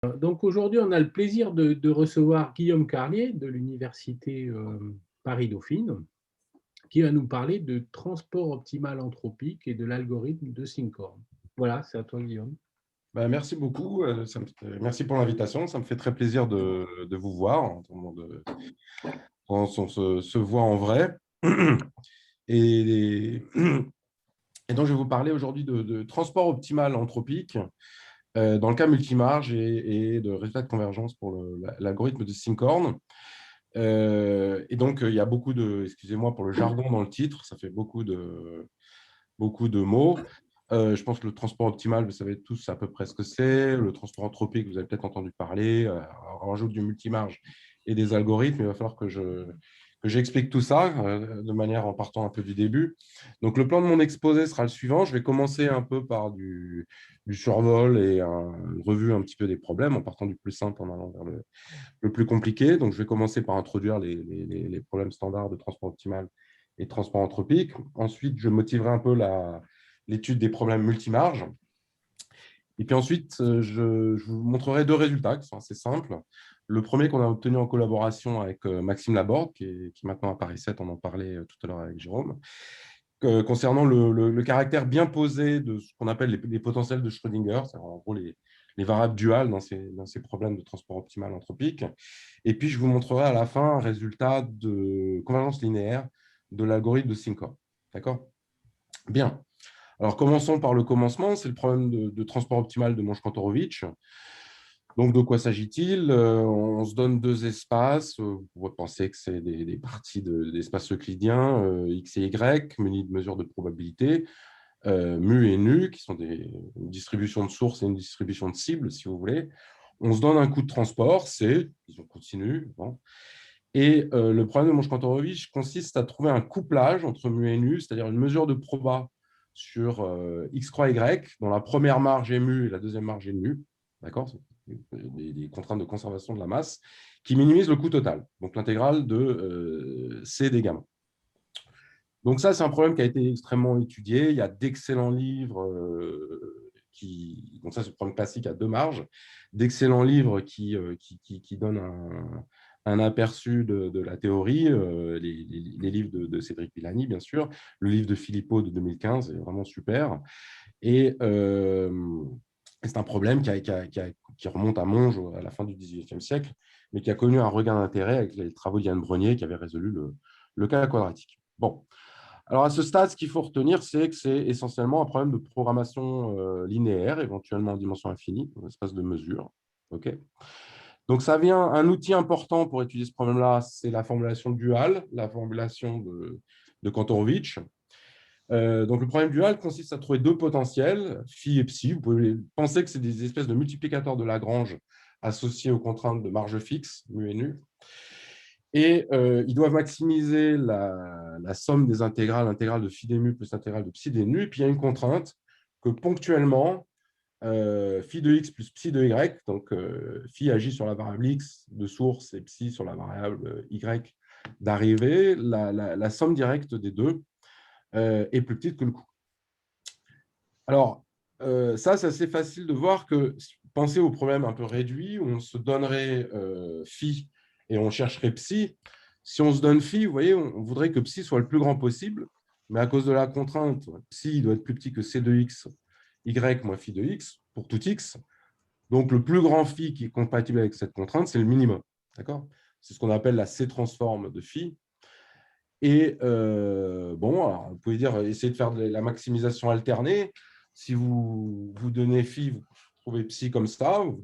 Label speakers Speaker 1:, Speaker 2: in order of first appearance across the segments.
Speaker 1: Donc aujourd'hui, on a le plaisir de recevoir Guillaume Carlier de l'université Paris-Dauphine, qui va nous parler de transport optimal anthropique et de l'algorithme de Sinkhorn. Voilà, c'est à toi, Guillaume.
Speaker 2: Merci beaucoup. Merci pour l'invitation. Ça me fait très plaisir de vous voir. On se voit en vrai. Et, et donc, je vais vous parler aujourd'hui de transport optimal anthropique dans le cas multimarge et de résultats de convergence pour l'algorithme de Sinkhorn. Et donc, il y a beaucoup excusez-moi pour le jargon dans le titre, ça fait beaucoup de mots. Je pense que le transport optimal, vous savez tous à peu près ce que c'est. Le transport anthropique, vous avez peut-être entendu parler. On rajoute du multimarge et des algorithmes. Il va falloir que j'explique tout ça de manière en partant un peu du début. Donc, le plan de mon exposé sera le suivant. Je vais commencer un peu par du survol et une revue un petit peu des problèmes, en partant du plus simple en allant vers le plus compliqué. Donc, je vais commencer par introduire les problèmes standards de transport optimal et de transport anthropique. Ensuite, je motiverai un peu l'étude des problèmes multimarges. Et puis ensuite, je vous montrerai deux résultats qui sont assez simples. Le premier qu'on a obtenu en collaboration avec Maxime Laborde, qui maintenant à Paris 7, on en parlait tout à l'heure avec Jérôme, concernant le caractère bien posé de ce qu'on appelle les potentiels de Schrödinger, c'est en gros les variables duales dans ces problèmes de transport optimal anthropique. Et puis, je vous montrerai à la fin un résultat de convergence linéaire de l'algorithme de Sinkhorn. D'accord? Bien. Alors, commençons par le commencement. C'est le problème de transport optimal de Monch-Kantorowicz. Donc, de quoi s'agit-il? On se donne deux espaces. Vous pouvez penser que c'est des parties d'espaces euclidiens, X et Y, munis de mesures de probabilité, mu et nu, qui sont une distribution de source et une distribution de cible, si vous voulez. On se donne un coût de transport, C, disons continu. Bon. Et le problème de Monch-Kantorowicz consiste à trouver un couplage entre mu et nu, c'est-à-dire une mesure de proba sur x croix y, dont la première marge est mu et la deuxième marge est nu. D'accord? Des contraintes de conservation de la masse qui minimisent le coût total, donc l'intégrale de C des gamma. Donc ça, c'est un problème qui a été extrêmement étudié. Il y a d'excellents livres donc ça, c'est le problème classique à deux marges, d'excellents livres qui donnent un aperçu de la théorie, les livres de Cédric Villani, bien sûr, le livre de Philippot de 2015 est vraiment super. Et c'est un problème qui remonte à Monge à la fin du XVIIIe siècle, mais qui a connu un regain d'intérêt avec les travaux d'Yann Brenier qui avait résolu le cas quadratique. Bon. Alors, à ce stade, ce qu'il faut retenir, c'est que c'est essentiellement un problème de programmation linéaire, éventuellement en dimension infinie, dans l'espace de mesure. OK. Donc, ça vient, un outil important pour étudier ce problème-là, c'est la formulation duale, la formulation de Kantorowicz. Donc, le problème dual consiste à trouver deux potentiels, phi et psi. Vous pouvez penser que c'est des espèces de multiplicateurs de Lagrange associés aux contraintes de marge fixe, mu et nu. Et ils doivent maximiser la somme des intégrales, l'intégrale de phi des mu plus l'intégrale de psi des nu. Et puis, il y a une contrainte que ponctuellement, phi de x plus psi de y, donc phi agit sur la variable x de source et psi sur la variable y d'arrivée, la somme directe des deux est plus petite que le coût. Alors, ça, c'est assez facile de voir que, pensez au problème un peu réduit, où on se donnerait phi et on chercherait psi. Si on se donne phi, vous voyez, on voudrait que psi soit le plus grand possible, mais à cause de la contrainte, psi doit être plus petit que c de x, y moins phi de x, pour tout x. Donc, le plus grand phi qui est compatible avec cette contrainte, c'est le minimum. D'accord? C'est ce qu'on appelle la C-transforme de phi. Et bon, alors, vous pouvez dire, essayez de faire de la maximisation alternée. Si vous donnez phi, vous trouvez psi comme ça, vous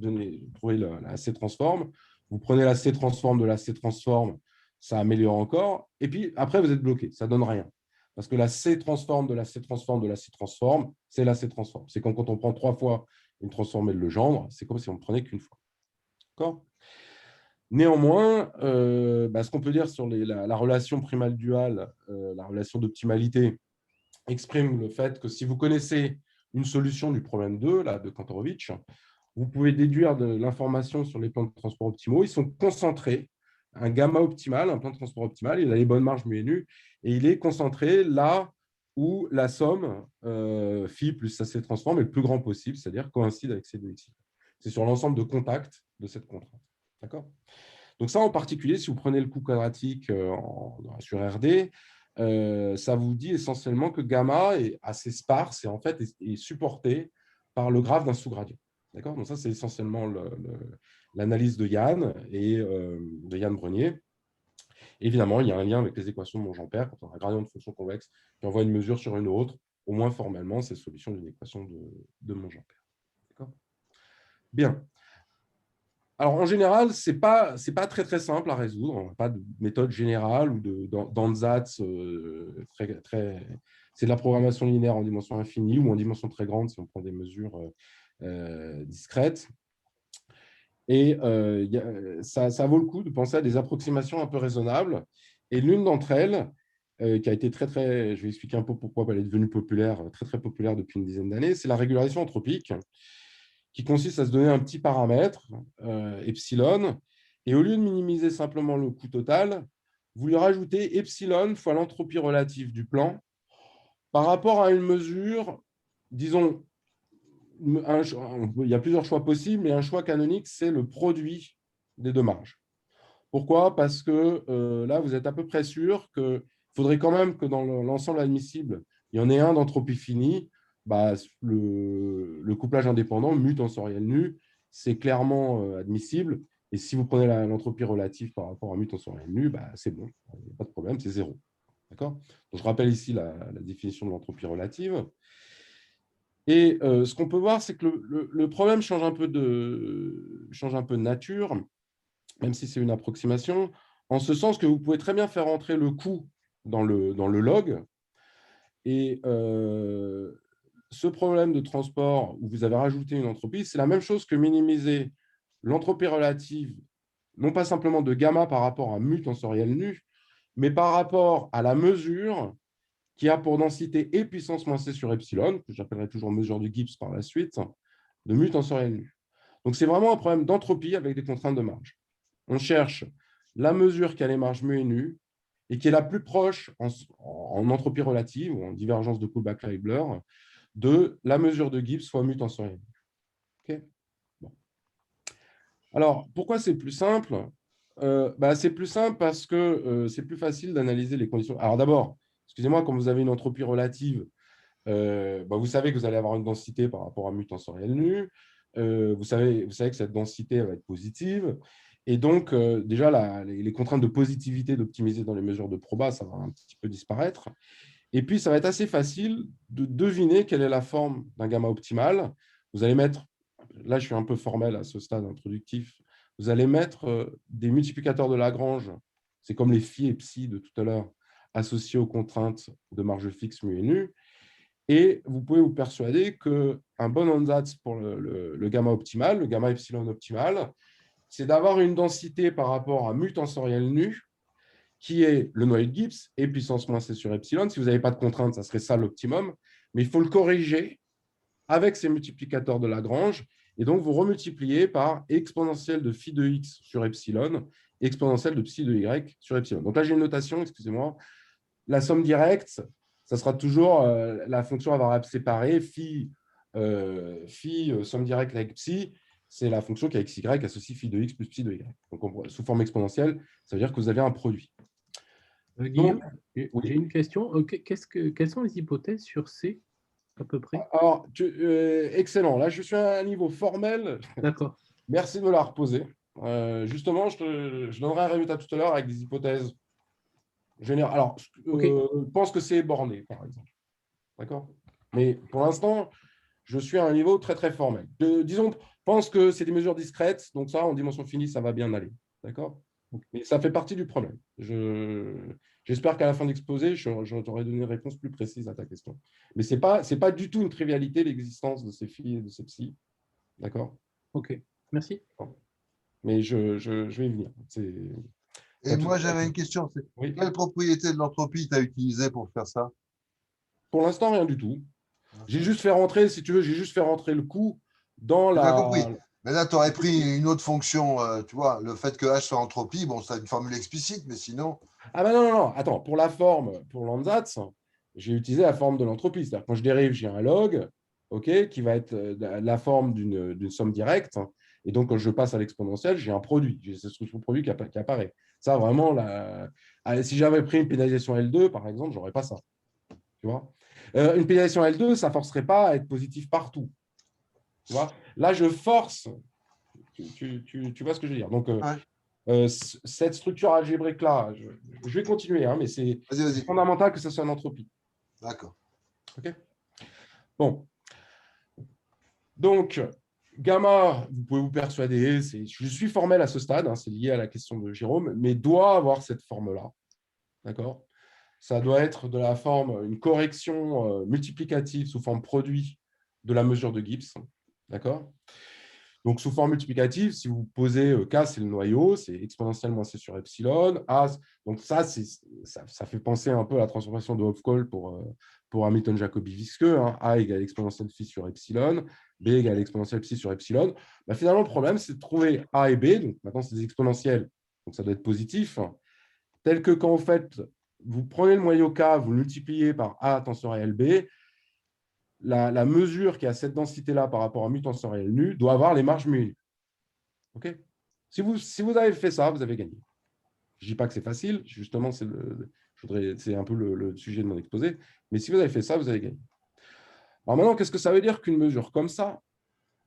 Speaker 2: trouvez la C-transforme, vous prenez la C-transforme de la C-transforme, ça améliore encore, et puis après, vous êtes bloqué, ça ne donne rien. Parce que la C-transforme de la C-transforme de la C-transforme, c'est la C-transforme. C'est comme quand on prend 3 fois une transformée de Legendre, c'est comme si on ne prenait qu'une fois. D'accord ? Néanmoins, ce qu'on peut dire sur la relation primale duale, la relation d'optimalité, exprime le fait que si vous connaissez une solution du problème 2, là, de Kantorowicz, vous pouvez déduire de l'information sur les plans de transport optimaux. Ils sont concentrés. Un gamma optimal, un plan de transport optimal, il a les bonnes marges mu et nu, et il est concentré là où la somme phi plus sa c transforme est le plus grand possible, c'est-à-dire coïncide avec c de x. c'est sur l'ensemble de contacts de cette contrainte. D'accord ? Donc ça, en particulier, si vous prenez le coût quadratique sur RD, ça vous dit essentiellement que gamma est assez sparse et en fait est supporté par le graphe d'un sous-gradient. D'accord ? Donc ça, c'est essentiellement l'analyse de Yann et de Yann Brenier. Évidemment, il y a un lien avec les équations de Monge-Ampère. Quand on a un gradient de fonction convexe qui envoie une mesure sur une autre, au moins formellement, c'est solution d'une équation de Monge-Ampère. D'accord ? Bien. Alors, en général, ce n'est pas très, très simple à résoudre. On n'a pas de méthode générale ou d'ANSATS c'est de la programmation linéaire en dimension infinie ou en dimension très grande si on prend des mesures discrètes. Et ça vaut le coup de penser à des approximations un peu raisonnables. Et l'une d'entre elles, qui a été très, je vais expliquer un peu pourquoi elle est devenue populaire, très, très populaire depuis une dizaine d'années, c'est la régularisation anthropique, qui consiste à se donner un petit paramètre, epsilon, et au lieu de minimiser simplement le coût total, vous lui rajoutez epsilon fois l'entropie relative du plan par rapport à une mesure, disons, il y a plusieurs choix possibles, mais un choix canonique, c'est le produit des deux marges. Pourquoi ? Parce que là, vous êtes à peu près sûr qu'il faudrait quand même que dans l'ensemble admissible, il y en ait un d'entropie finie. Bah, le couplage indépendant, mu tensoriel nu, c'est clairement admissible. Et si vous prenez l'entropie relative par rapport à mu tensoriel nu, bah, c'est bon, il n'y a pas de problème, c'est zéro. D'accord ? Donc, je rappelle ici la définition de l'entropie relative. Et ce qu'on peut voir, c'est que le problème change un peu de nature, même si c'est une approximation, en ce sens que vous pouvez très bien faire entrer le coût dans le log. Et ce problème de transport où vous avez rajouté une entropie, c'est la même chose que minimiser l'entropie relative, non pas simplement de gamma par rapport à mu tensoriel nu, mais par rapport à la mesure qui a pour densité et puissance moins c sur epsilon, que j'appellerai toujours mesure de Gibbs par la suite, de mu tensoriel nu. Donc, c'est vraiment un problème d'entropie avec des contraintes de marge. On cherche la mesure qui a les marges mu et nu et qui est la plus proche en entropie relative ou en divergence de Kullback-Leibler de la mesure de Gibbs fois mu tensoriel nu. Okay, bon. Alors, pourquoi c'est plus simple ? C'est plus simple parce que c'est plus facile d'analyser les conditions. Alors d'abord, excusez-moi, quand vous avez une entropie relative, vous savez que vous allez avoir une densité par rapport à mu tensoriel nu. Vous savez que cette densité va être positive. Et donc, déjà, les contraintes de positivité d'optimiser dans les mesures de proba, ça va un petit peu disparaître. Et puis, ça va être assez facile de deviner quelle est la forme d'un gamma optimal. Vous allez mettre, là, je suis un peu formel à ce stade introductif, vous allez mettre des multiplicateurs de Lagrange, c'est comme les phi et psi de tout à l'heure, associés aux contraintes de marge fixe mu et nu. Et vous pouvez vous persuader qu'un bon ansatz pour le gamma optimal, le gamma epsilon optimal, c'est d'avoir une densité par rapport à mu tensoriel nu, qui est le noyau de Gibbs et puissance moins c sur epsilon. Si vous n'avez pas de contrainte, ça serait ça l'optimum. Mais il faut le corriger avec ces multiplicateurs de Lagrange. Et donc, vous remultipliez par exponentielle de phi de x sur epsilon, exponentielle de psi de y sur epsilon. Donc là, j'ai une notation, excusez-moi. La somme directe, ça sera toujours la fonction à variable séparée, phi somme directe avec psi, c'est la fonction qui a xy associe phi de x plus psi de y. Donc, sous forme exponentielle, ça veut dire que vous avez un produit.
Speaker 1: Guillaume,
Speaker 2: oui.
Speaker 1: J'ai une question. Quelles sont les hypothèses sur C, à peu près ?
Speaker 2: Alors, excellent. Là, je suis à un niveau formel.
Speaker 1: D'accord.
Speaker 2: Merci de me la reposer. Justement, je donnerai un résultat tout à l'heure avec des hypothèses générales. Alors, je pense que c'est borné, par exemple. D'accord ? Mais pour l'instant, je suis à un niveau très, très formel. Disons, pense que c'est des mesures discrètes, donc ça, en dimension finie, ça va bien aller. D'accord ? Mais ça fait partie du problème. J'espère qu'à la fin de l'exposé, je t'aurai donné une réponse plus précise à ta question. Mais ce n'est pas du tout une trivialité, l'existence de ces phi et de ces psi. D'accord ?
Speaker 1: Ok, merci.
Speaker 2: Mais je vais y venir.
Speaker 3: Et moi, j'avais une question.
Speaker 2: Oui.
Speaker 3: Quelle propriété de l'entropie tu as utilisée pour faire ça ?
Speaker 2: Pour l'instant, rien du tout. J'ai juste fait rentrer, si tu veux, le coût dans la…
Speaker 3: J'ai compris. Mais là, tu aurais pris une autre fonction, tu vois, le fait que H soit entropie, bon, c'est une formule explicite, mais sinon…
Speaker 2: Ah ben non, attends, pour la forme, pour l'ANSATS, j'ai utilisé la forme de l'entropie. C'est-à-dire quand je dérive, j'ai un log, qui va être la forme d'une somme directe. Et donc, quand je passe à l'exponentielle, j'ai un produit, j'ai cette structure de produit qui apparaît. Ça, vraiment, si j'avais pris une pénalisation L2, par exemple, je n'aurais pas ça. Tu vois, une pénalisation L2, ça ne forcerait pas à être positif partout. Tu vois, là, je force. Tu vois ce que je veux dire. Donc, cette structure algébrique-là, je vais continuer, hein, mais c'est fondamental que ça soit une entropie.
Speaker 3: D'accord.
Speaker 2: OK. Bon. Donc, gamma, vous pouvez vous persuader, je suis formel à ce stade, hein, c'est lié à la question de Jérôme, mais doit avoir cette forme-là. D'accord. Ça doit être de la forme, une correction multiplicative sous forme produit de la mesure de Gibbs. D'accord. Donc, sous forme multiplicative, si vous posez K, c'est le noyau, c'est exponentiellement C sur epsilon. A, donc ça fait penser un peu à la transformation de Hopf-Call pour Hamilton-Jacobi visqueux. Hein. A égale exponentielle phi sur epsilon, B égale exponentielle psi sur epsilon. Bah, finalement, le problème, c'est de trouver A et B. Donc, maintenant, c'est des exponentielles, donc ça doit être positif. Tel que quand, en fait, vous prenez le noyau K, vous le multipliez par A tensoriel B, la mesure qui a cette densité-là par rapport à mu tensoriel nu doit avoir les marges mu. OK. Si vous avez fait ça, vous avez gagné. Je ne dis pas que c'est facile, justement, c'est un peu le sujet de mon exposé, mais si vous avez fait ça, vous avez gagné. Alors maintenant, qu'est-ce que ça veut dire qu'une mesure comme ça?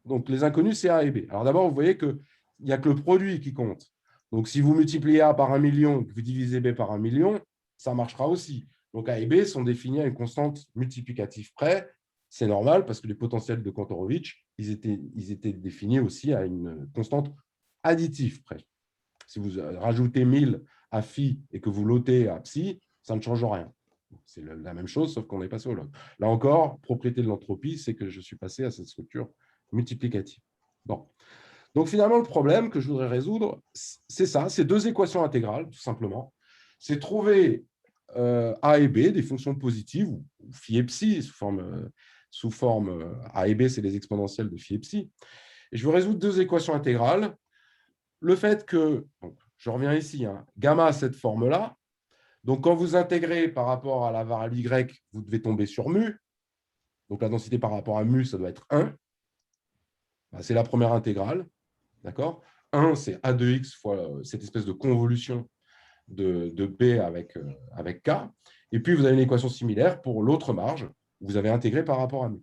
Speaker 2: Donc, les inconnus, c'est A et B. Alors d'abord, vous voyez qu'il n'y a que le produit qui compte. Donc, si vous multipliez A par 1 million et que vous divisez B par 1 million, ça marchera aussi. Donc, A et B sont définis à une constante multiplicative près. C'est normal parce que les potentiels de Kantorovitch, ils étaient définis aussi à une constante additive près. Si vous rajoutez 1000 à phi et que vous l'ôtez à psi, ça ne change rien. C'est la même chose, sauf qu'on est passé au log. Là encore, propriété de l'entropie, c'est que je suis passé à cette structure multiplicative. Bon. Donc finalement, le problème que je voudrais résoudre, c'est ça, c'est deux équations intégrales, tout simplement. C'est trouver A et B, des fonctions positives, ou phi et psi, sous forme A et B, c'est les exponentielles de phi et psi. Et je veux résoudre deux équations intégrales. Le fait que, donc, je reviens ici, hein, gamma a cette forme-là. Donc, quand vous intégrez par rapport à la variable y, vous devez tomber sur mu. Donc, la densité par rapport à mu, ça doit être 1. Ben, c'est la première intégrale. D'accord. 1, c'est A de x fois cette espèce de convolution de B avec K. Et puis, vous avez une équation similaire pour l'autre marge. Vous avez intégré par rapport à mu.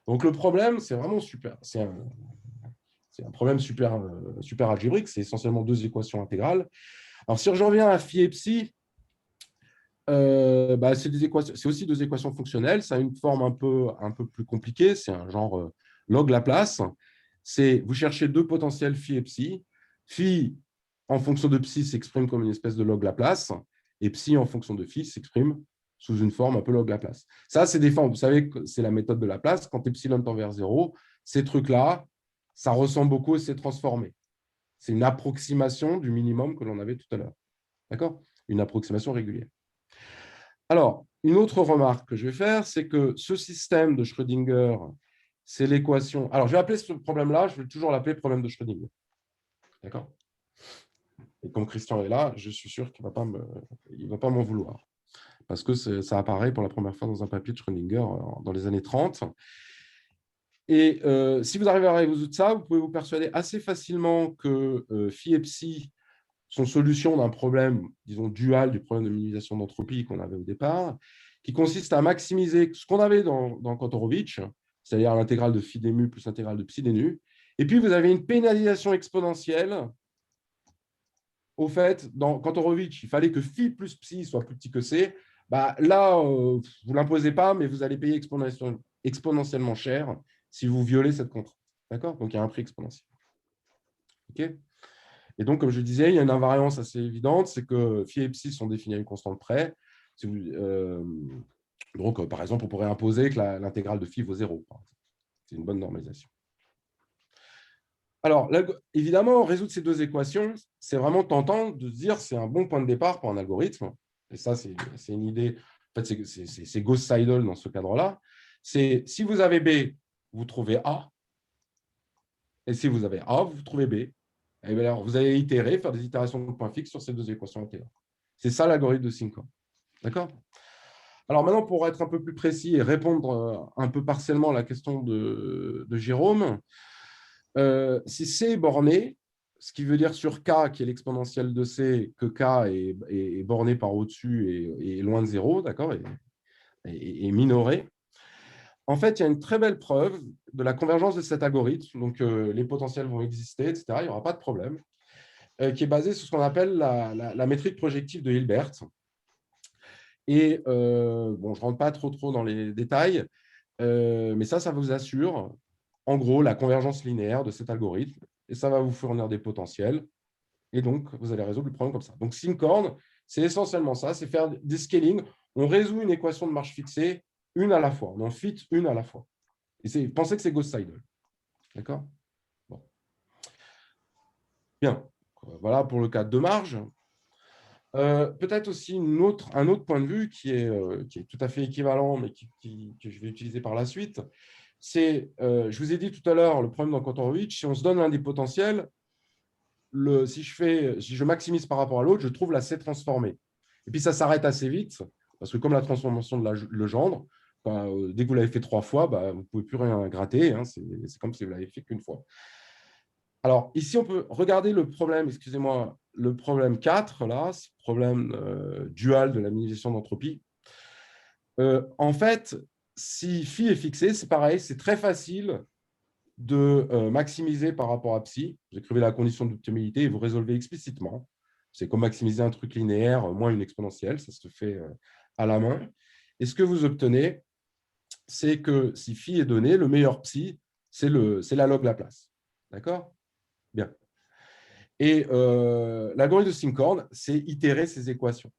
Speaker 2: Donc, le problème, c'est vraiment super. C'est un problème super algébrique. C'est essentiellement deux équations intégrales. Alors, si je reviens à phi et psi, c'est aussi deux équations fonctionnelles. Ça a une forme un peu plus compliquée. C'est un genre log Laplace. Vous cherchez deux potentiels phi et psi. Phi, en fonction de psi, s'exprime comme une espèce de log Laplace. Et psi, en fonction de phi, s'exprime sous une forme un peu log Laplace. Ça, c'est des formes. Vous savez que c'est la méthode de Laplace. Quand epsilon tend vers 0, ces trucs-là, ça ressemble beaucoup et c'est transformé. C'est une approximation du minimum que l'on avait tout à l'heure. D'accord? Une approximation régulière. Alors, une autre remarque que je vais faire, c'est que ce système de Schrödinger, c'est l'équation. Alors, je vais appeler ce problème-là, je vais toujours l'appeler problème de Schrödinger. D'accord? Et comme Christian est là, je suis sûr qu'il ne va pas m'en vouloir. Parce que ça apparaît pour la première fois dans un papier de Schrödinger dans les années 30. Et si vous arrivez à résoudre ça, vous pouvez vous persuader assez facilement que phi et psi sont solution d'un problème, disons, dual du problème de minimisation d'entropie qu'on avait au départ, qui consiste à maximiser ce qu'on avait dans Kantorovitch, c'est-à-dire l'intégrale de phi d mu plus l'intégrale de psi d nu. Et puis, vous avez une pénalisation exponentielle. Au fait, dans Kantorovitch, il fallait que phi plus psi soit plus petit que c. Bah, là, vous ne l'imposez pas, mais vous allez payer exponentiellement cher si vous violez cette contrainte. D'accord? Donc, il y a un prix exponentiel. OK? Et donc, comme je disais, il y a une invariance assez évidente, c'est que phi et psi sont définis à une constante près. Donc, par exemple, on pourrait imposer que l'intégrale de phi vaut 0. C'est une bonne normalisation. Alors, évidemment, résoudre ces deux équations, c'est vraiment tentant de se dire que c'est un bon point de départ pour un algorithme. Et ça, c'est une idée, en fait, c'est Gauss-Seidel dans ce cadre-là. C'est si vous avez B, vous trouvez A. Et si vous avez A, vous trouvez B. Et bien alors, vous allez itérer, faire des itérations de points fixes sur ces deux équations intégrales. C'est ça l'algorithme de Sinkhorn. D'accord? Alors maintenant, pour être un peu plus précis et répondre un peu partiellement à la question de Jérôme, Si C est borné, ce qui veut dire sur K, qui est l'exponentielle de C, que K est borné par au-dessus et loin de 0, d'accord, et minoré. En fait, il y a une très belle preuve de la convergence de cet algorithme. Donc, les potentiels vont exister, etc. Il n'y aura pas de problème. Qui est basée sur ce qu'on appelle la métrique projective de Hilbert. Et bon, je ne rentre pas trop dans les détails, mais ça vous assure, en gros, la convergence linéaire de cet algorithme. Et ça va vous fournir des potentiels. Et donc, vous allez résoudre le problème comme ça. Donc, Sinkhorn, c'est essentiellement ça, c'est faire des scaling. On résout une équation de marge fixée une à la fois. On en fit une à la fois. Et pensez que c'est Gauss-Seidel. D'accord? Bon. Bien. Voilà pour le cas de marge. Peut-être aussi un autre point de vue qui est tout à fait équivalent, mais que je vais utiliser par la suite. C'est, je vous ai dit tout à l'heure, le problème dans Kantorowicz, si on se donne un des potentiels, si je maximise par rapport à l'autre, je trouve la C transformée. Et puis ça s'arrête assez vite, parce que comme la transformation de Legendre, dès que vous l'avez fait 3 fois, vous ne pouvez plus rien gratter. Hein, c'est comme si vous l'avez fait qu'une fois. Alors, ici, on peut regarder le problème, excusez-moi, le problème 4, là, ce problème dual de la minimisation d'entropie. En fait, si phi est fixé, c'est pareil, c'est très facile de maximiser par rapport à psi. Vous écrivez la condition d'optimalité et vous résolvez explicitement. C'est comme maximiser un truc linéaire moins une exponentielle, ça se fait à la main. Et ce que vous obtenez, c'est que si phi est donné, le meilleur psi, c'est la log Laplace. D'accord? Bien. Et l'algorithme de Sinkhorn, c'est itérer ces équations.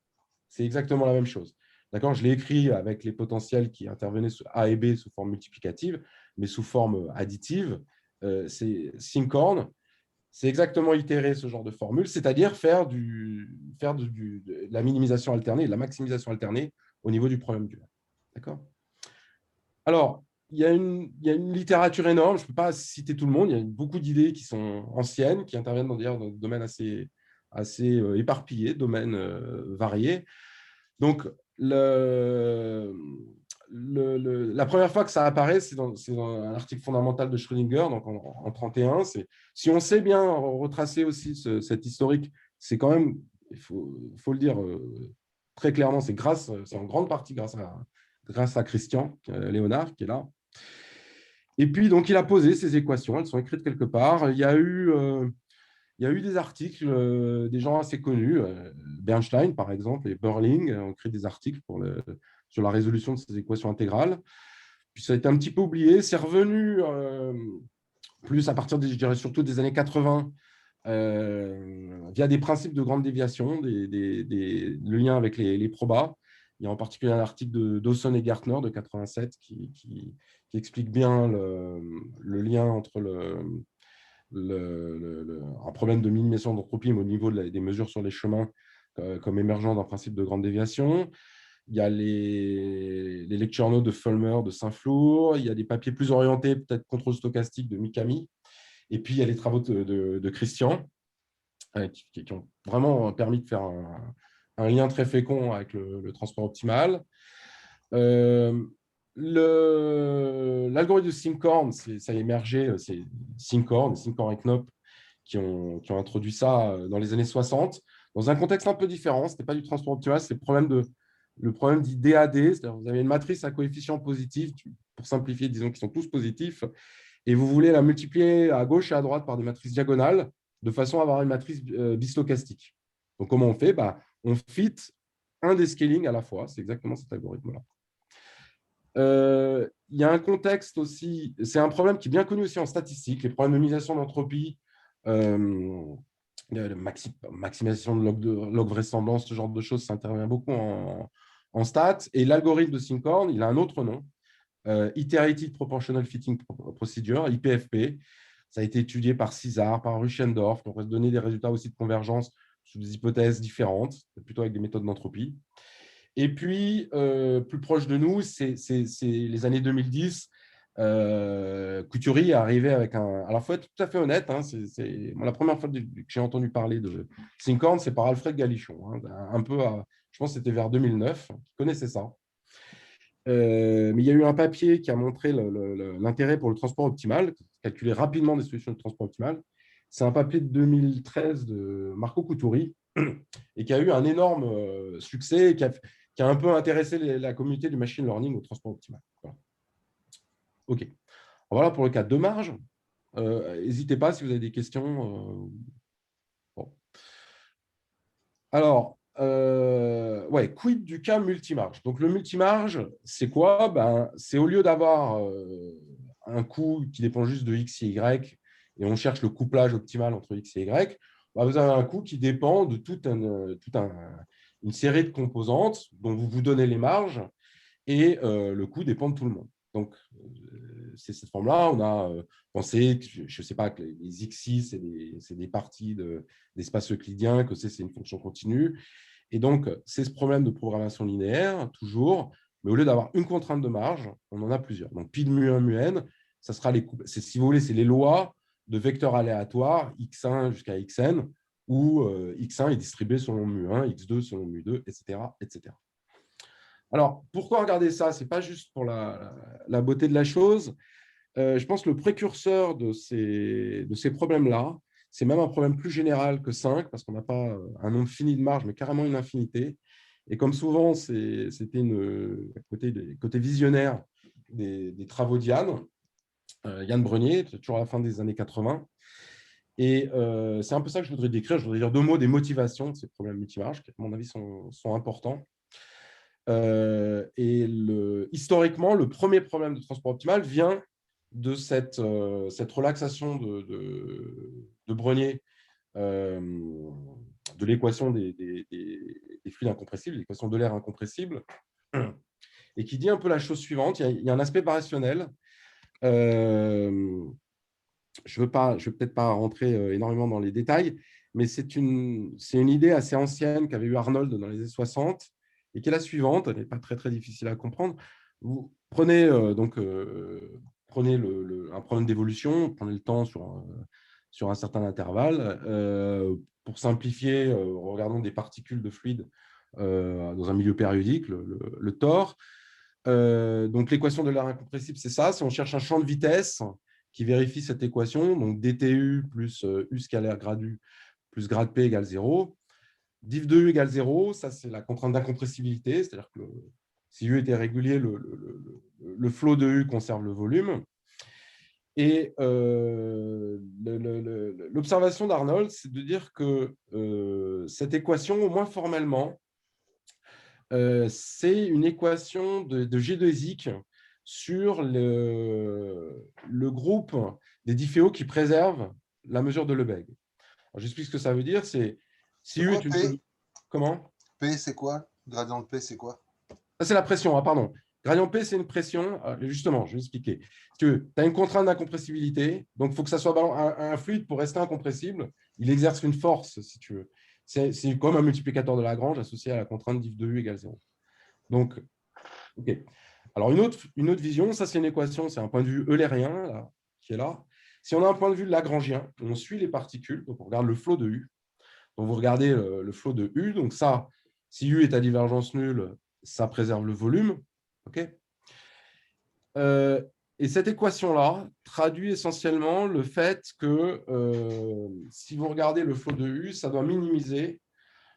Speaker 2: C'est exactement la même chose. D'accord? Je l'ai écrit avec les potentiels qui intervenaient sous A et B sous forme multiplicative, mais sous forme additive. C'est Sinkhorn, c'est exactement itérer ce genre de formule, c'est-à-dire faire de la minimisation alternée, de la maximisation alternée au niveau du problème dual. D'accord? Alors, il y a une littérature énorme, je ne peux pas citer tout le monde, il y a beaucoup d'idées qui sont anciennes, qui interviennent dans des domaines assez éparpillés, domaines variés. Donc, la première fois que ça apparaît, c'est dans un article fondamental de Schrödinger, donc en 1931. Si on sait bien retracer aussi cet historique, c'est quand même, il faut le dire très clairement, c'est en grande partie grâce à Christian Léonard qui est là. Et puis, donc, il a posé ces équations, elles sont écrites quelque part. Il y a eu des articles, des gens assez connus, Bernstein par exemple, et Burling ont écrit des articles sur la résolution de ces équations intégrales. Puis ça a été un petit peu oublié, c'est revenu plus à partir, je dirais surtout des années 80, via des principes de grande déviation, le lien avec les probas. Il y a en particulier un article de Dawson et Gartner de 87 qui explique bien le lien entre un problème de minimisation d'entropie au niveau des mesures sur les chemins comme émergent d'un principe de grande déviation. Il y a les lecture notes de Fulmer, de Saint-Flour. Il y a des papiers plus orientés, peut-être contrôle stochastique de Mikami. Et puis, il y a les travaux de Christian, qui ont vraiment permis de faire un lien très fécond avec le transport optimal. L'algorithme de Sinkhorn, ça a émergé, c'est Sinkhorn et Knopp qui ont introduit ça dans les années 60, dans un contexte un peu différent. Ce n'était pas du transport optimal, c'est le problème dit DAD, c'est-à-dire vous avez une matrice à coefficient positif, pour simplifier, disons qu'ils sont tous positifs, et vous voulez la multiplier à gauche et à droite par des matrices diagonales, de façon à avoir une matrice bistochastique. Donc, comment on fait? On fit un des scaling à la fois, c'est exactement cet algorithme-là. Il y a un contexte aussi, c'est un problème qui est bien connu aussi en statistique, les problèmes de minimisation d'entropie, maximisation de log vraisemblance, ce genre de choses, ça intervient beaucoup en stats. Et l'algorithme de Sinkhorn, il a un autre nom, Iterative Proportional Fitting Procedure, IPFP. Ça a été étudié par César, par Ruchendorf, qui ont donné des résultats aussi de convergence sous des hypothèses différentes, plutôt avec des méthodes d'entropie. Et puis, plus proche de nous, c'est les années 2010. Couturier est arrivé avec un… Alors, il faut être tout à fait honnête, hein, la première fois que j'ai entendu parler de Sinkhorn, c'est par Alfred Galichon. Hein, je pense que c'était vers 2009, qui connaissait ça. Mais il y a eu un papier qui a montré l'intérêt pour le transport optimal, calculer rapidement des solutions de transport optimal. C'est un papier de 2013 de Marco Couturi et qui a eu un énorme succès et qui a un peu intéressé la communauté du machine learning au transport optimal. Voilà. OK. Voilà pour le cas de marge. N'hésitez pas si vous avez des questions. Bon. Alors, ouais, quid du cas multimarge? Donc, le multimarge, c'est quoi? C'est au lieu d'avoir un coût qui dépend juste de X et Y, et on cherche le couplage optimal entre X et Y, vous avez un coût qui dépend de une série de composantes dont vous vous donnez les marges, et le coût dépend de tout le monde. Donc, c'est cette forme-là. On a pensé, je ne sais pas, que les xi, c'est des parties d'espace euclidien, que c'est une fonction continue. Et donc, c'est ce problème de programmation linéaire, toujours, mais au lieu d'avoir une contrainte de marge, on en a plusieurs. Donc, pi de mu1, mu-n, ça sera si vous voulez, c'est les lois de vecteurs aléatoires, x1 jusqu'à xn, où x1 est distribué selon mu1, x2 selon mu2, etc., etc. Alors, pourquoi regarder ça? Ce n'est pas juste pour la beauté de la chose. Je pense que le précurseur de ces problèmes-là, c'est même un problème plus général que 5, parce qu'on n'a pas un nombre fini de marge, mais carrément une infinité. Et comme souvent, c'était côté visionnaire des travaux d'Yann, Yann Brenier, toujours à la fin des années 80. Et c'est un peu ça que je voudrais décrire. Je voudrais dire 2 mots des motivations de ces problèmes multimarges, qui, à mon avis, sont importants. Historiquement, le premier problème de transport optimal vient de cette relaxation de Brenier de l'équation des fluides incompressibles, l'équation de l'air incompressible, et qui dit un peu la chose suivante. Il y a un aspect variationnel. Je ne vais peut-être pas rentrer énormément dans les détails, mais c'est une idée assez ancienne qu'avait eu Arnold dans les années 60 et qui est la suivante. Elle n'est pas très, très difficile à comprendre. Vous prenez, prenez un problème d'évolution, prenez le temps sur un certain intervalle. Pour simplifier, regardons des particules de fluide dans un milieu périodique, le TOR. Donc, l'équation de l'air incompressible, c'est ça. Si on cherche un champ de vitesse qui vérifie cette équation, donc dTu plus U scalaire grad U plus grad P égale 0. Div de U égale 0, ça c'est la contrainte d'incompressibilité, c'est-à-dire que si U était régulier, le flot de U conserve le volume. Et l'observation d'Arnold, c'est de dire que cette équation, au moins formellement, c'est une équation de géodésique sur le groupe des difféos qui préservent la mesure de Lebesgue. J'explique ce que ça veut dire. C'est si U est une...
Speaker 3: P?
Speaker 2: Comment?
Speaker 3: P, c'est quoi? Gradient de P, c'est quoi?
Speaker 2: C'est la pression, pardon. Gradient P, c'est une pression. Justement, je vais expliquer. Tu as une contrainte d'incompressibilité, donc il faut que ça soit un fluide pour rester incompressible. Il exerce une force, si tu veux. C'est comme un multiplicateur de Lagrange associé à la contrainte div de U égale 0. Donc, OK. Alors, une autre vision, ça, c'est une équation, c'est un point de vue eulérien là, qui est là. Si on a un point de vue lagrangien, on suit les particules, donc on regarde le flot de U. Donc, vous regardez le flot de U. Donc, ça, si U est à divergence nulle, ça préserve le volume. OK. Et cette équation-là traduit essentiellement le fait que si vous regardez le flot de U, ça doit minimiser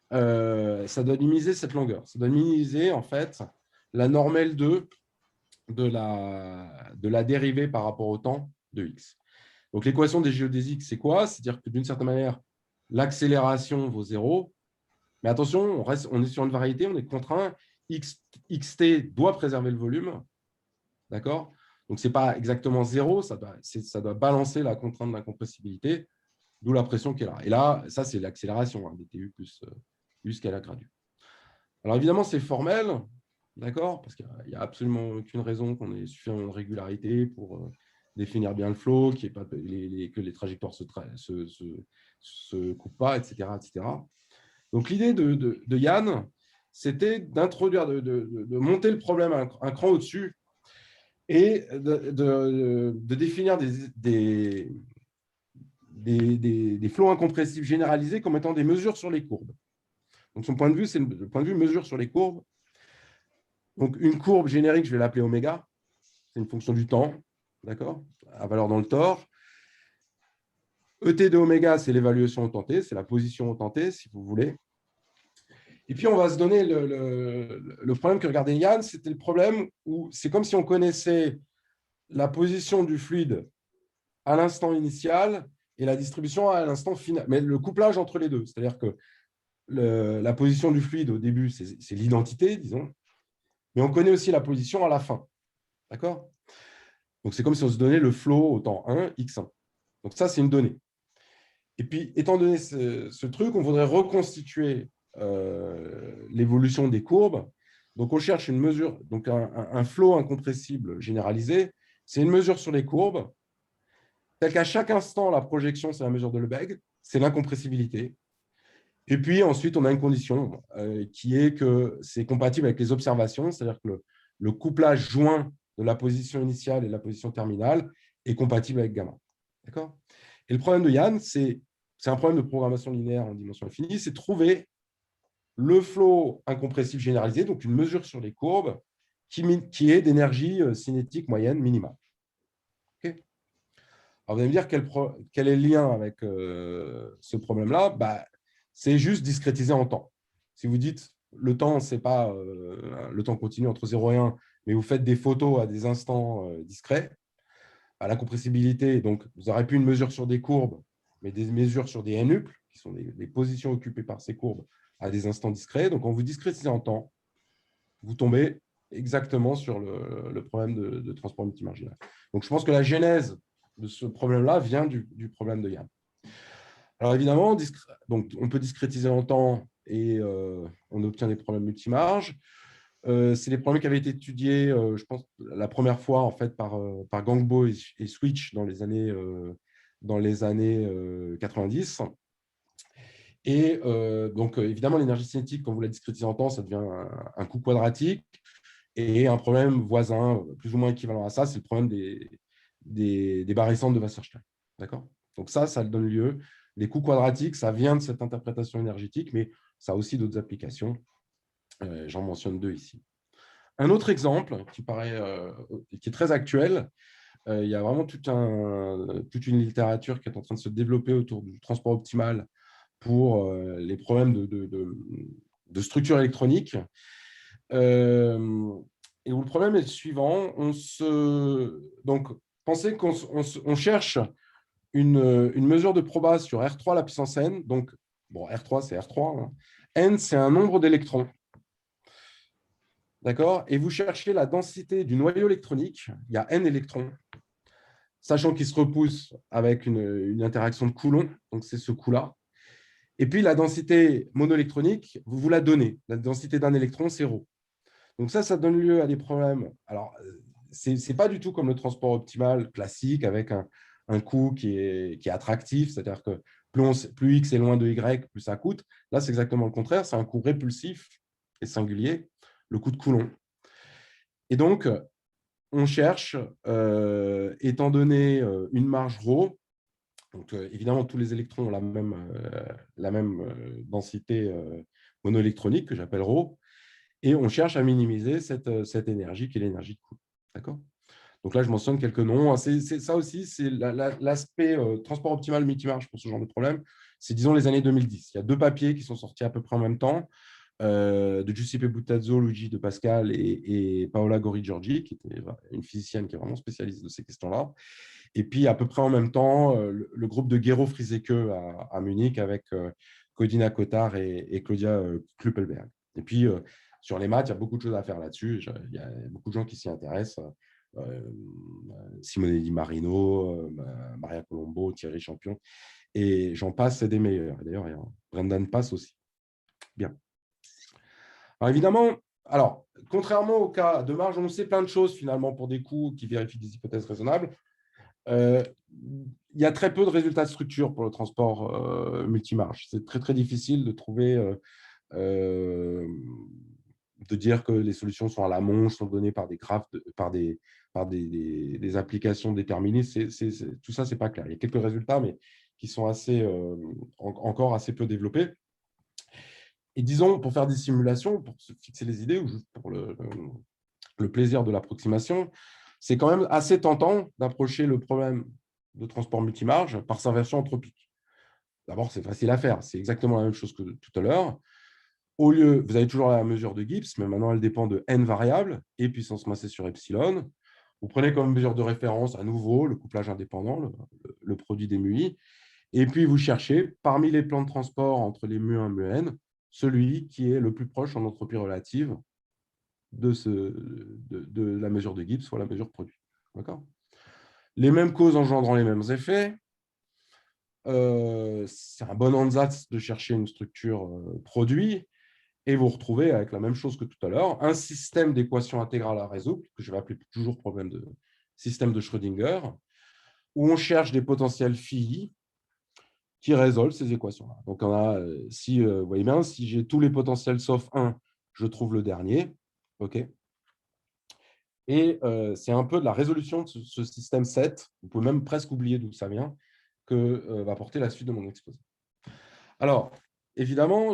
Speaker 2: cette longueur. Ça doit minimiser, en fait, la norme L2 de la dérivée par rapport au temps de x. Donc, l'équation des géodésiques, c'est quoi? C'est-à-dire que d'une certaine manière, l'accélération vaut 0. Mais attention, on est sur une variété, on est contraint. xt doit préserver le volume. D'accord? Donc, ce n'est pas exactement 0, ça doit balancer la contrainte d'incompressibilité, d'où la pression qui est là. Et là, ça, c'est l'accélération, dtu plus U scalaire grad U. Alors, évidemment, c'est formel, d'accord? Parce qu'il n'y a absolument aucune raison qu'on ait suffisamment de régularité pour définir bien le flow, que les trajectoires se coupent pas, etc., etc. Donc, l'idée de Yann, c'était d'introduire, de monter le problème un cran au-dessus et de définir des flots incompressibles généralisés comme étant des mesures sur les courbes. Donc, son point de vue, c'est le point de vue mesure sur les courbes. Donc, une courbe générique, je vais l'appeler oméga. C'est une fonction du temps, d'accord, à valeur dans le tore. ET de oméga, c'est l'évaluation au temps t, c'est la position au temps t, si vous voulez. Et puis, on va se donner le problème que regardait Yann, c'était le problème où c'est comme si on connaissait la position du fluide à l'instant initial et la distribution à l'instant final, mais le couplage entre les deux. C'est-à-dire que la position du fluide au début, c'est l'identité, disons, mais on connaît aussi la position à la fin. D'accord? Donc, c'est comme si on se donnait le flow au temps 1, x1. Donc, ça, c'est une donnée. Et puis, étant donné ce truc, on voudrait reconstituer l'évolution des courbes. Donc, on cherche une mesure, donc un flow incompressible généralisé. C'est une mesure sur les courbes, telle qu'à chaque instant, la projection, c'est la mesure de Lebesgue, c'est l'incompressibilité. Et puis, ensuite, on a une condition qui est que c'est compatible avec les observations, c'est-à-dire que le couplage joint de la position initiale et de la position terminale est compatible avec gamma. D'accord? Et le problème de Yann, c'est un problème de programmation linéaire en dimension infinie, c'est trouver le flot incompressible généralisé, donc une mesure sur les courbes, qui est d'énergie cinétique moyenne minimale. Okay. Alors, vous allez me dire quel est le lien avec ce problème-là? C'est juste discrétiser en temps. Si vous dites le temps, ce n'est pas le temps continu entre 0 et 1, mais vous faites des photos à des instants discrets, la compressibilité, donc vous aurez plus une mesure sur des courbes, mais des mesures sur des nuples, qui sont les positions occupées par ces courbes à des instants discrets. Donc, quand vous discrétisez en temps, vous tombez exactement sur le problème de transport multimarginal. Donc, je pense que la genèse de ce problème-là vient du problème de Yann. Alors, évidemment, donc, on peut discrétiser en temps et on obtient des problèmes multimarges. C'est des problèmes qui avaient été étudiés, je pense, la première fois en fait, par Gangbo et Switch dans les années 90. Et donc, évidemment, l'énergie cinétique, quand vous la discrétisez en temps, ça devient un coût quadratique. Et un problème voisin, plus ou moins équivalent à ça, c'est le problème des barycentres de Wasserstein. D'accord? Donc ça donne lieu. Les coûts quadratiques, ça vient de cette interprétation énergétique, mais ça a aussi d'autres applications. J'en mentionne deux ici. Un autre exemple qui est très actuel, il y a vraiment toute une littérature qui est en train de se développer autour du transport optimal pour les problèmes de structure électronique. Et où le problème est le suivant. Donc, pensez qu'on cherche une mesure de proba sur R3 à la puissance n. Donc, bon, R3, c'est R3. Hein. N, c'est un nombre d'électrons. D'accord? Et vous cherchez la densité du noyau électronique. Il y a n électrons, sachant qu'il se repousse avec une interaction de Coulomb. Donc, c'est ce coup-là. Et puis, la densité monoélectronique, vous la donnez. La densité d'un électron, c'est ρ. Donc, ça donne lieu à des problèmes. Alors, ce n'est pas du tout comme le transport optimal classique avec un coût qui est attractif, c'est-à-dire que plus x est loin de y, plus ça coûte. Là, c'est exactement le contraire. C'est un coût répulsif et singulier, le coût de Coulomb. Et donc, on cherche, étant donné une marge ρ, donc évidemment, tous les électrons ont la même densité monoélectronique que j'appelle ρ, et on cherche à minimiser cette énergie qui est l'énergie de Coulomb. D'accord ? Donc là, je mentionne quelques noms. Ça aussi, c'est l'aspect transport optimal multimarge pour ce genre de problème. C'est, disons, les années 2010. Il y a deux papiers qui sont sortis à peu près en même temps, de Giuseppe Buttazzo, Luigi de Pascal et Paola Gori-Giorgi, qui était une physicienne qui est vraiment spécialiste de ces questions-là. Et puis, à peu près en même temps, le groupe de Gero-Frieseke à Munich avec Codina Cotard et Claudia Kluppelberg. Et puis, sur les maths, il y a beaucoup de choses à faire là-dessus. Il y a beaucoup de gens qui s'y intéressent. Simone Di Marino, Maria Colombo, Thierry Champion, et j'en passe, c'est des meilleurs. D'ailleurs, Brendan passe aussi. Bien. Alors, évidemment, contrairement au cas de marge, on sait plein de choses finalement pour des coûts qui vérifient des hypothèses raisonnables. Il y a très peu de résultats de structure pour le transport multimarge. C'est très, très difficile de trouver, de dire que les solutions sont à la monge, sont données par des graphes, par des applications déterministes. Tout ça, ce n'est pas clair. Il y a quelques résultats, mais qui sont encore assez peu développés. Et disons, pour faire des simulations, pour se fixer les idées, ou juste pour le plaisir de l'approximation, c'est quand même assez tentant d'approcher le problème de transport multimarge par sa version anthropique. D'abord, c'est facile à faire. C'est exactement la même chose que tout à l'heure. Au lieu, vous avez toujours la mesure de Gibbs, mais maintenant, elle dépend de n variables et puissance massée sur epsilon. Vous prenez comme mesure de référence à nouveau le couplage indépendant, le produit des MUI, et puis vous cherchez parmi les plans de transport entre les mu1 et mu-n, celui qui est le plus proche en entropie relative de la mesure de Gibbs, soit la mesure produit. D'accord ? Les mêmes causes engendrant les mêmes effets. C'est un bon ansatz de chercher une structure produit, et vous retrouvez avec la même chose que tout à l'heure, un système d'équations intégrales à résoudre, que je vais appeler toujours problème de système de Schrödinger, où on cherche des potentiels phi qui résolvent ces équations-là. Donc, on a, vous voyez bien, si j'ai tous les potentiels sauf un, je trouve le dernier. OK. Et c'est un peu de la résolution de ce système 7, vous pouvez même presque oublier d'où ça vient, que va porter la suite de mon exposé. Alors, évidemment,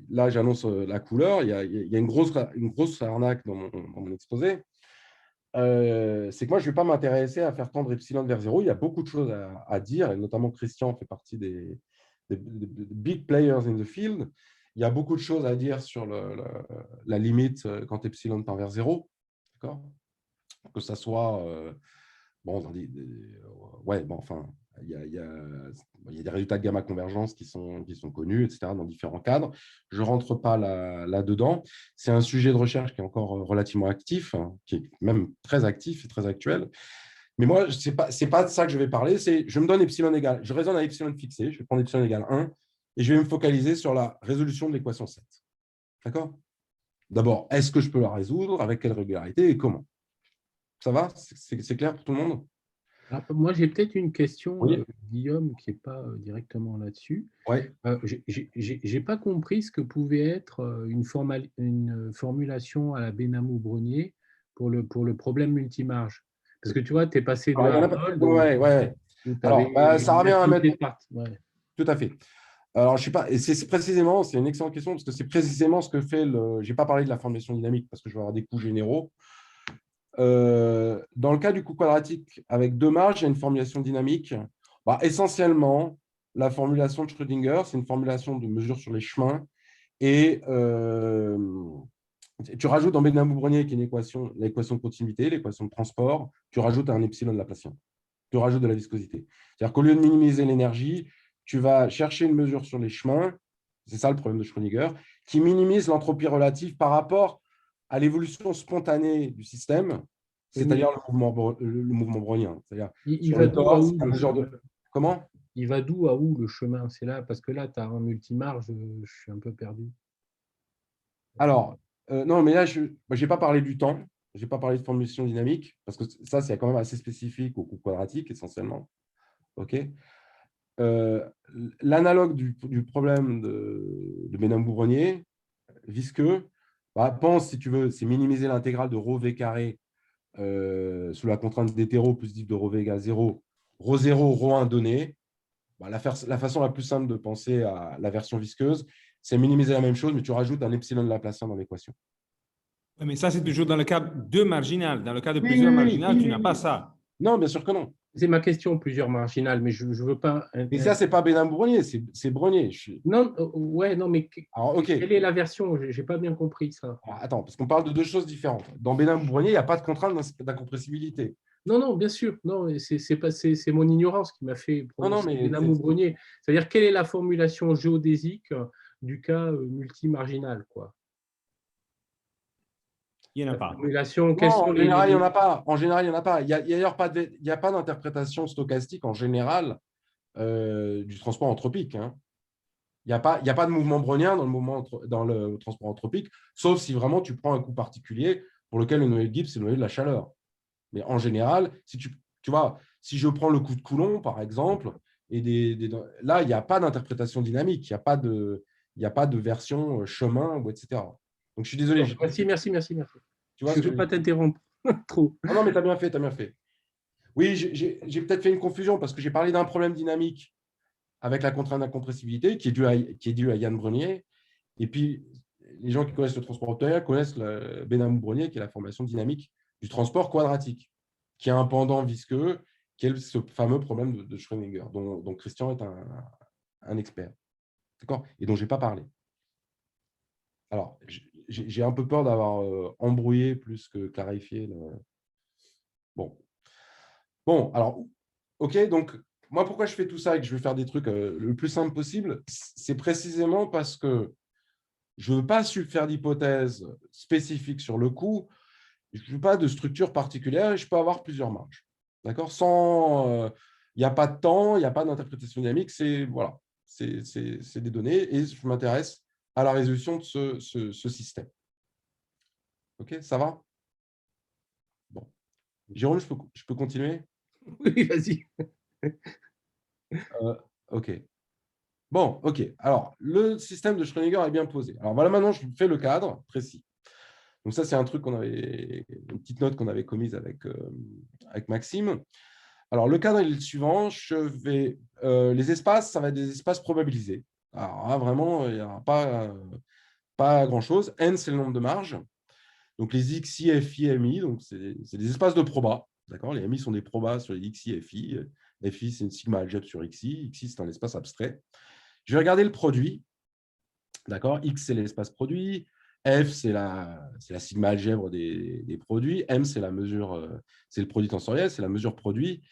Speaker 2: là, j'annonce la couleur. Il y a une grosse arnaque dans mon exposé. C'est que moi, je ne vais pas m'intéresser à faire tendre epsilon vers 0. Il y a beaucoup de choses à dire, et notamment Christian fait partie des big players in the field. Il y a beaucoup de choses à dire sur la limite quand epsilon tend vers 0. Que ça soit… enfin, il y a des résultats de gamma convergence qui sont connus, etc., dans différents cadres. Je ne rentre pas là-dedans. C'est un sujet de recherche qui est encore relativement actif, hein, qui est même très actif et très actuel. Mais moi, ce n'est pas de ça que je vais parler. Je me donne epsilon égal. Je raisonne à epsilon fixé. Je vais prendre epsilon égal 1 et je vais me focaliser sur la résolution de l'équation 7. D'accord ? D'abord, est-ce que je peux la résoudre? Avec quelle régularité et comment? Ça va? C'est clair pour tout le monde?
Speaker 1: Alors, moi, j'ai peut-être une question,
Speaker 2: Oui.
Speaker 1: Guillaume, qui n'est pas directement là-dessus.
Speaker 2: Ouais.
Speaker 1: Je n'ai pas compris ce que pouvait être une formulation à la Benamou-Brognier pour le problème multimarge. Parce que tu vois, tu es passé de Arnold où tu
Speaker 2: Alors,
Speaker 1: avais
Speaker 2: ça revient à mettre…
Speaker 1: Ouais.
Speaker 2: Tout à fait. Alors, je sais pas, et c'est précisément, c'est une excellente question, parce que c'est précisément ce que fait je n'ai pas parlé de la formulation dynamique, parce que je vais avoir des coûts généraux. Dans le cas du coût quadratique avec deux marges, il y a une formulation dynamique. Essentiellement, la formulation de Schrödinger, c'est une formulation de mesure sur les chemins. Et tu rajoutes dans Benamou-Brognier, qui est l'équation de continuité, l'équation de transport, tu rajoutes un epsilon laplacien. Tu rajoutes de la viscosité. C'est-à-dire qu'au lieu de minimiser l'énergie, tu vas chercher une mesure sur les chemins, c'est ça le problème de Schrödinger, qui minimise l'entropie relative par rapport à l'évolution spontanée du système, c'est-à-dire le mouvement brownien. C'est-à-dire
Speaker 1: il va d'où à où le chemin?
Speaker 2: Comment?
Speaker 1: Il va d'où à où le chemin? C'est là, parce que là, tu as un multimarge, je suis un peu perdu.
Speaker 2: Alors, non, mais là, je n'ai pas parlé du temps, je n'ai pas parlé de formulation dynamique, parce que ça, c'est quand même assez spécifique au coût quadratique, essentiellement. OK. L'analogue du problème de Benamou-Brognier, visqueux, pense, si tu veux, c'est minimiser l'intégrale de ρ v carré sous la contrainte d'hétéro plus div de ρ v égale 0, ρ0, ρ1 donné. La façon la plus simple de penser à la version visqueuse, c'est minimiser la même chose, mais tu rajoutes un epsilon laplacien dans l'équation.
Speaker 4: Oui, mais ça, c'est toujours dans le cas de marginal. Dans le cas de plusieurs marginales, tu n'as pas ça.
Speaker 2: Non, bien sûr que non.
Speaker 1: C'est ma question, plusieurs marginales, mais je ne veux pas…
Speaker 2: Mais ça, ce n'est pas Benamou-Brognier, c'est Brognier.
Speaker 1: Non, ouais, non, mais
Speaker 2: Alors, okay.
Speaker 1: Quelle est la version? Je n'ai pas bien compris ça.
Speaker 2: Alors, attends, parce qu'on parle de deux choses différentes. Dans Benamou-Brognier, il n'y a pas de contrainte d'incompressibilité.
Speaker 1: Non, bien sûr. Non, c'est mon ignorance qui m'a fait prononcer Benamou-Brognier. C'est-à-dire, quelle est la formulation géodésique du cas multimarginal, quoi?
Speaker 4: Il n'y en a pas.
Speaker 2: En général, il n'y en a pas. En général, il n'y en a pas. Il n'y a pas d'interprétation stochastique en général du transport anthropique. Hein. Il n'y a pas de mouvement brownien dans le transport anthropique, sauf si vraiment tu prends un coup particulier pour lequel le noyau de Gibbs, c'est le noyau de la chaleur. Mais en général, si tu vois, si je prends le coup de Coulomb, par exemple, là, il n'y a pas d'interprétation dynamique, il n'y a pas de version chemin, etc. Donc, je suis désolé.
Speaker 1: Merci.
Speaker 2: Tu vois,
Speaker 1: je ne veux pas t'interrompre trop.
Speaker 2: Ah non, mais tu as bien fait, Oui, j'ai peut-être fait une confusion parce que j'ai parlé d'un problème dynamique avec la contrainte d'incompressibilité qui est due à Yann Brenier. Et puis, les gens qui connaissent le transport octoniel connaissent le Benhamou-Brenier, qui est la formation dynamique du transport quadratique, qui a un pendant visqueux, qui est ce fameux problème de Schrödinger, dont Christian est un expert. D'accord ? Et dont je n'ai pas parlé. Alors, j'ai un peu peur d'avoir embrouillé plus que clarifié. Bon, alors, OK, donc, moi, pourquoi je fais tout ça et que je vais faire des trucs le plus simple possible, c'est précisément parce que je ne veux pas faire d'hypothèse spécifique sur le coût, je ne veux pas de structure particulière et je peux avoir plusieurs marges. D'accord ? Il n'y a pas de temps, il n'y a pas d'interprétation dynamique, c'est des données et je m'intéresse à la résolution de ce système. OK, ça va ? Bon. Jérôme, je peux continuer ?
Speaker 1: Oui, vas-y.
Speaker 2: OK. Bon, OK. Alors, le système de Schrödinger est bien posé. Alors, voilà, maintenant, je fais le cadre précis. Donc, ça, c'est un truc une petite note qu'on avait commise avec Maxime. Alors, le cadre est le suivant. Les espaces, ça va être des espaces probabilisés. Alors, là, vraiment, il n'y aura pas grand-chose. N, c'est le nombre de marges. Donc, les XI, FI, MI, donc c'est des espaces de proba. D'accord ? Les MI sont des probas sur les XI, FI. FI, c'est une sigma algèbre sur XI. XI, c'est un espace abstrait. Je vais regarder le produit. D'accord ? X, c'est l'espace produit. F, c'est la sigma algèbre des produits. M, c'est la mesure, c'est le produit tensoriel, c'est la mesure produit.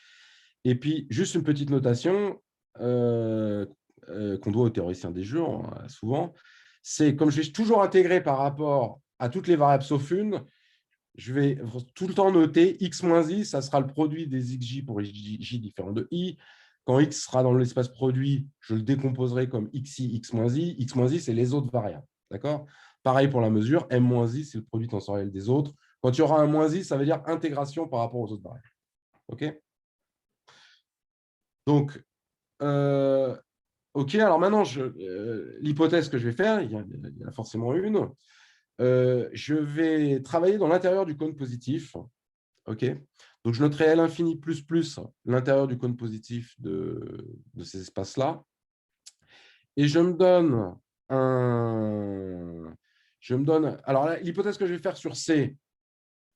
Speaker 2: Et puis, juste une petite notation qu'on doit aux théoriciens des jeux, souvent, c'est comme je vais toujours intégrer par rapport à toutes les variables sauf une, je vais tout le temps noter x moins i, ça sera le produit des xj pour j différent de i. Quand x sera dans l'espace produit, je le décomposerai comme xi, x moins i. X moins i, c'est les autres variables. D'accord ? Pareil pour la mesure, m moins i, c'est le produit tensoriel des autres. Quand il y aura un moins i, ça veut dire intégration par rapport aux autres variables. OK ? Donc, OK, alors maintenant, l'hypothèse que je vais faire, il y en a forcément une. Je vais travailler dans l'intérieur du cône positif. OK. Donc, je noterai L infini plus l'intérieur du cône positif de ces espaces-là. Et je me donne alors, l'hypothèse que je vais faire sur C,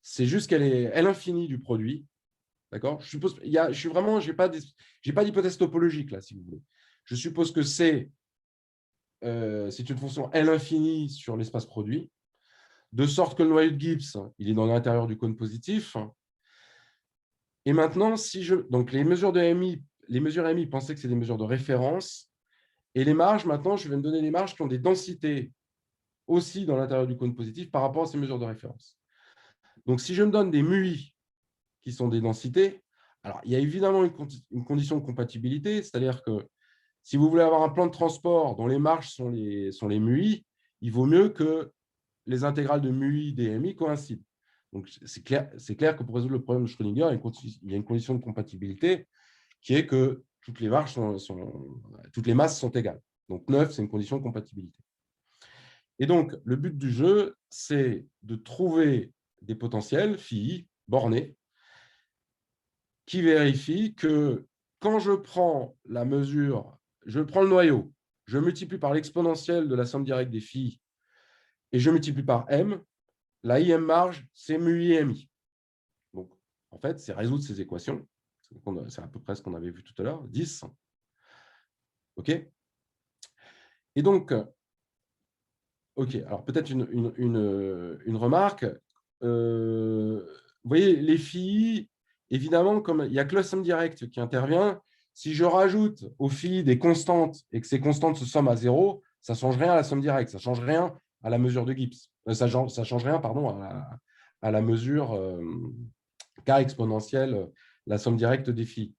Speaker 2: c'est juste qu'elle est L infini du produit. D'accord ? Je suppose, j'ai pas d'hypothèse topologique là, si vous voulez. Je suppose que c'est une fonction L infini sur l'espace produit, de sorte que le noyau de Gibbs, il est dans l'intérieur du cône positif. Et maintenant, donc les mesures MI, pensez que c'est des mesures de référence. Et les marges, maintenant, je vais me donner les marges qui ont des densités aussi dans l'intérieur du cône positif par rapport à ces mesures de référence. Donc, si je me donne des MUI qui sont des densités, alors il y a évidemment une condition de compatibilité, c'est-à-dire que si vous voulez avoir un plan de transport dont les marges sont les MUI, il vaut mieux que les intégrales de MUI des MI coïncident. Donc, c'est clair que pour résoudre le problème de Schrödinger, il y a une condition de compatibilité qui est que toutes les marges toutes les masses sont égales. Donc, 9, c'est une condition de compatibilité. Et donc, le but du jeu, c'est de trouver des potentiels, phi, bornés, qui vérifient que quand je prends la mesure, je prends le noyau, je multiplie par l'exponentielle de la somme directe des phi et je multiplie par m, la IM marge, c'est mu i mi. Donc, en fait, c'est résoudre ces équations. C'est à peu près ce qu'on avait vu tout à l'heure, 10. OK ? Et donc, OK, alors peut-être une remarque. Vous voyez, les phi, évidemment, comme il n'y a que la somme directe qui intervient, si je rajoute aux phi des constantes et que ces constantes se somment à 0, ça ne change rien à la somme directe, ça ne change rien à la mesure de Gibbs. Ça ne change rien, pardon, à la mesure K exponentielle, la somme directe des phi.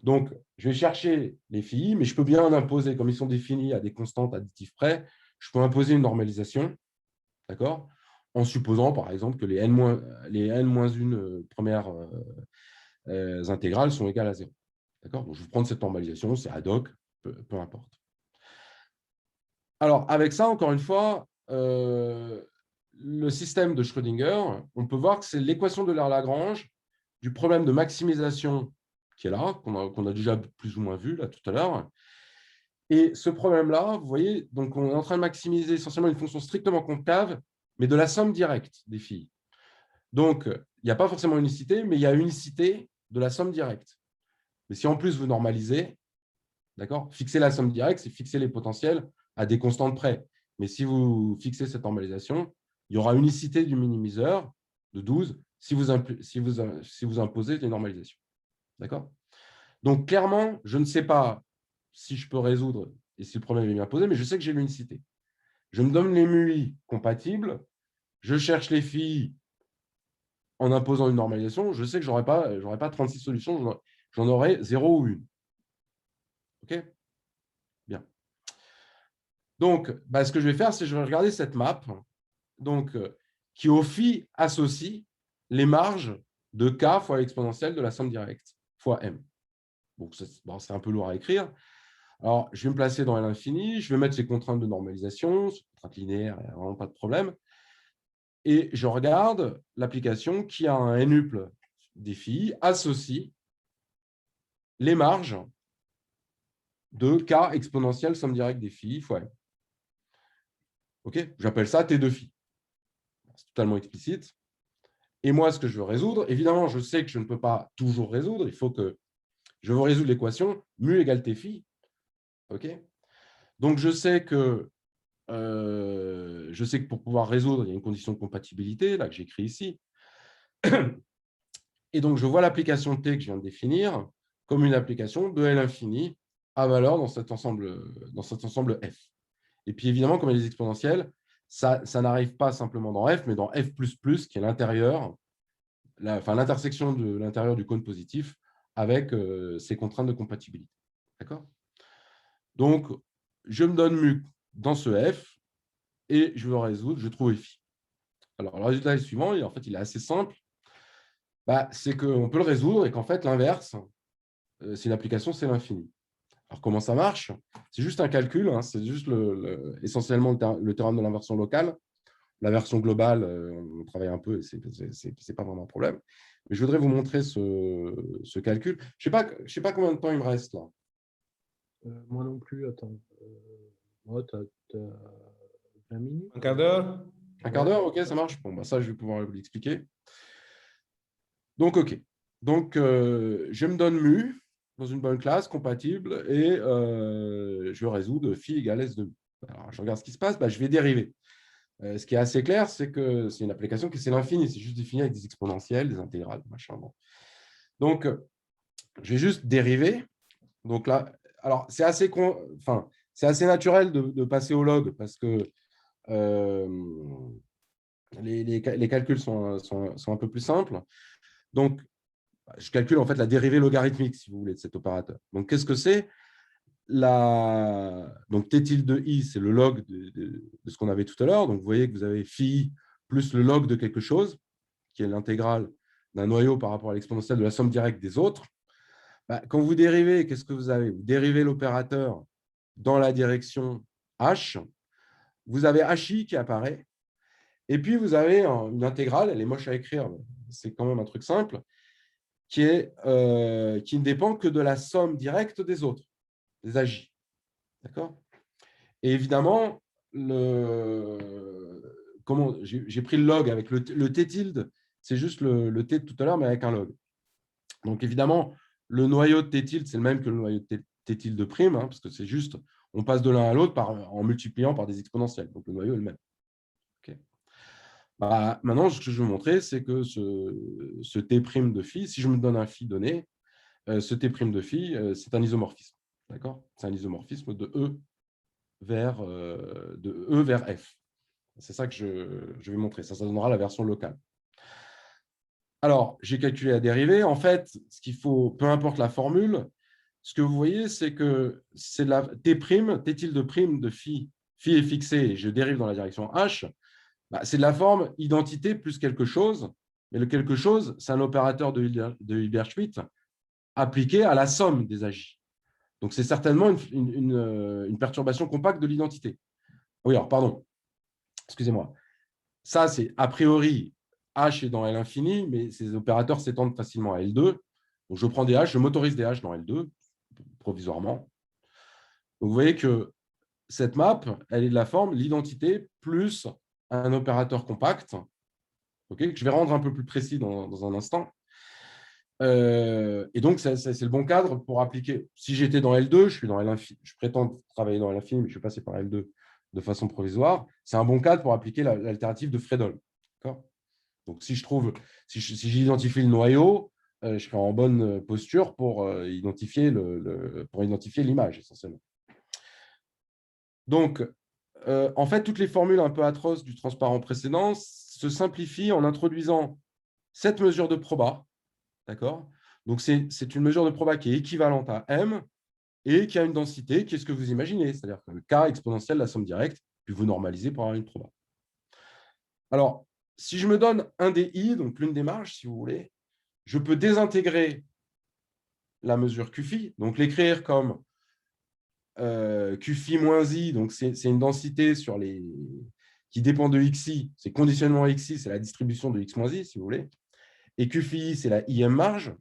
Speaker 2: Donc, je vais chercher les phi, mais je peux bien en imposer, comme ils sont définis à des constantes additives près, je peux imposer une normalisation, d'accord, en supposant, par exemple, que les n-1 premières intégrales sont égales à 0. D'accord ? Donc, je vais prendre cette normalisation, c'est ad hoc, peu importe. Alors, avec ça, encore une fois, le système de Schrödinger, on peut voir que c'est l'équation de L'Euler-Lagrange du problème de maximisation qui est là, qu'on a déjà plus ou moins vu là tout à l'heure, Et ce problème-là, vous voyez, donc on est en train de maximiser essentiellement une fonction strictement concave, mais de la somme directe des filles. Donc, il n'y a pas forcément unicité, mais il y a unicité de la somme directe. Mais si en plus vous normalisez, d'accord, fixer la somme directe, c'est fixer les potentiels à des constantes près. Mais si vous fixez cette normalisation, il y aura unicité du minimiseur de 12 si vous imposez des normalisations. D'accord? Donc, clairement, je ne sais pas si je peux résoudre et si le problème est bien posé, mais je sais que j'ai l'unicité. Je me donne les MUI compatibles, je cherche les filles en imposant une normalisation, je sais que je n'aurai pas 36 solutions, j'en aurai 0 ou 1. OK? Bien. Donc, ce que je vais faire, c'est que je vais regarder cette map donc, qui, au phi, associe les marges de k fois l'exponentielle de la somme directe fois m. Donc, c'est un peu lourd à écrire. Alors, je vais me placer dans l'infini, je vais mettre ces contraintes de normalisation, ces contraintes linéaires, il n'y a vraiment pas de problème. Et je regarde l'application qui a un nuple des phi associe les marges de k exponentielle somme directe des phi fois m. OK, j'appelle ça T2 phi. C'est totalement explicite. Et moi, ce que je veux résoudre, évidemment, je sais que je ne peux pas toujours résoudre. Il faut que je veux résoudre l'équation mu égale T phi. OK, donc, je sais que pour pouvoir résoudre, il y a une condition de compatibilité là, que j'écris ici. Et donc, je vois l'application T que je viens de définir comme une application de L infini à valeur dans cet ensemble F. Et puis, évidemment, comme il y a des exponentielles, ça n'arrive pas simplement dans F, mais dans F++, qui est l'intérieur, l'intersection de l'intérieur du cône positif avec ces contraintes de compatibilité. D'accord? Donc, je me donne mu dans ce F et je veux résoudre, je trouve phi. Alors, le résultat est le suivant, et en fait, il est assez simple. C'est qu'on peut le résoudre et qu'en fait, l'inverse, c'est une application, c'est l'infini. Alors, comment ça marche? C'est juste un calcul, hein, c'est juste essentiellement le théorème de l'inversion locale. La version globale, on travaille un peu et ce n'est pas vraiment un problème. Mais je voudrais vous montrer ce calcul. Je ne sais pas combien de temps il me reste là.
Speaker 1: Moi non plus, attends. Moi, tu as 20 minutes.
Speaker 4: Un quart d'heure?
Speaker 2: Un quart d'heure, OK, ça marche. Bon, ça, je vais pouvoir vous l'expliquer. Donc, OK. Donc, je me donne mu dans une bonne classe compatible et je résoudre phi égale S de mu. Alors, je regarde ce qui se passe, je vais dériver. Ce qui est assez clair, c'est que c'est une application qui c'est l'infini, c'est juste défini avec des exponentielles, des intégrales, machin. Bon. Donc, je vais juste dériver. Donc là, alors c'est assez naturel de passer au log parce que les calculs sont un peu plus simples. Donc, je calcule en fait la dérivée logarithmique, si vous voulez, de cet opérateur. Donc, qu'est-ce que c'est? Donc, t tilde i, c'est le log de ce qu'on avait tout à l'heure. Donc, vous voyez que vous avez phi plus le log de quelque chose, qui est l'intégrale d'un noyau par rapport à l'exponentielle de la somme directe des autres. Quand vous dérivez, qu'est-ce que vous avez? Vous dérivez l'opérateur dans la direction h. Vous avez hi qui apparaît. Et puis, vous avez une intégrale, elle est moche à écrire, c'est quand même un truc simple, qui ne dépend que de la somme directe des autres, des agi. D'accord? Et évidemment, j'ai pris le log avec le t tilde, c'est juste le t de tout à l'heure, mais avec un log. Donc, évidemment, le noyau de t tilde, c'est le même que le noyau de t tilde prime, hein, parce que c'est juste, on passe de l'un à l'autre en multipliant par des exponentielles. Donc, le noyau est le même. Okay. Maintenant, ce que je veux montrer, c'est que ce t' de phi, si je me donne un phi donné, ce t' de phi, c'est un isomorphisme. D'accord? C'est un isomorphisme de E vers F. C'est ça que je vais montrer. Ça donnera la version locale. Alors, j'ai calculé la dérivée. En fait, ce qu'il faut, peu importe la formule, ce que vous voyez, c'est que c'est la t' tilde prime de phi est fixé et je dérive dans la direction h. C'est de la forme identité plus quelque chose, mais le quelque chose, c'est un opérateur de Hilbert-Schmidt appliqué à la somme des agi. Donc, c'est certainement une perturbation compacte de l'identité. Oui, alors, pardon, excusez-moi. Ça, c'est a priori, H est dans L infini, mais ces opérateurs s'étendent facilement à L2. Donc, je prends des H, je m'autorise des H dans L2, provisoirement. Donc, vous voyez que cette map, elle est de la forme l'identité plus un opérateur compact, okay, que je vais rendre un peu plus précis dans un instant. Et donc, c'est le bon cadre pour appliquer. Si j'étais dans L2, je suis dans L1, je prétends travailler dans L1, mais je suis passé par L2 de façon provisoire. C'est un bon cadre pour appliquer l'alternative de Fredholm. Donc, si j'identifie le noyau, je serai en bonne posture pour identifier l'image, essentiellement. Donc, en fait, toutes les formules un peu atroces du transparent précédent se simplifient en introduisant cette mesure de proba. D'accord? Donc, c'est une mesure de proba qui est équivalente à M et qui a une densité qui est ce que vous imaginez, c'est-à-dire que le K exponentielle de la somme directe, puis vous normalisez pour avoir une proba. Alors, si je me donne un des I, donc l'une des marges, si vous voulez, je peux désintégrer la mesure QFI, donc l'écrire comme QFI moins I, donc c'est une densité qui dépend de XI, c'est conditionnement XI, c'est la distribution de X moins I, si vous voulez, et QFI, c'est la IM marge.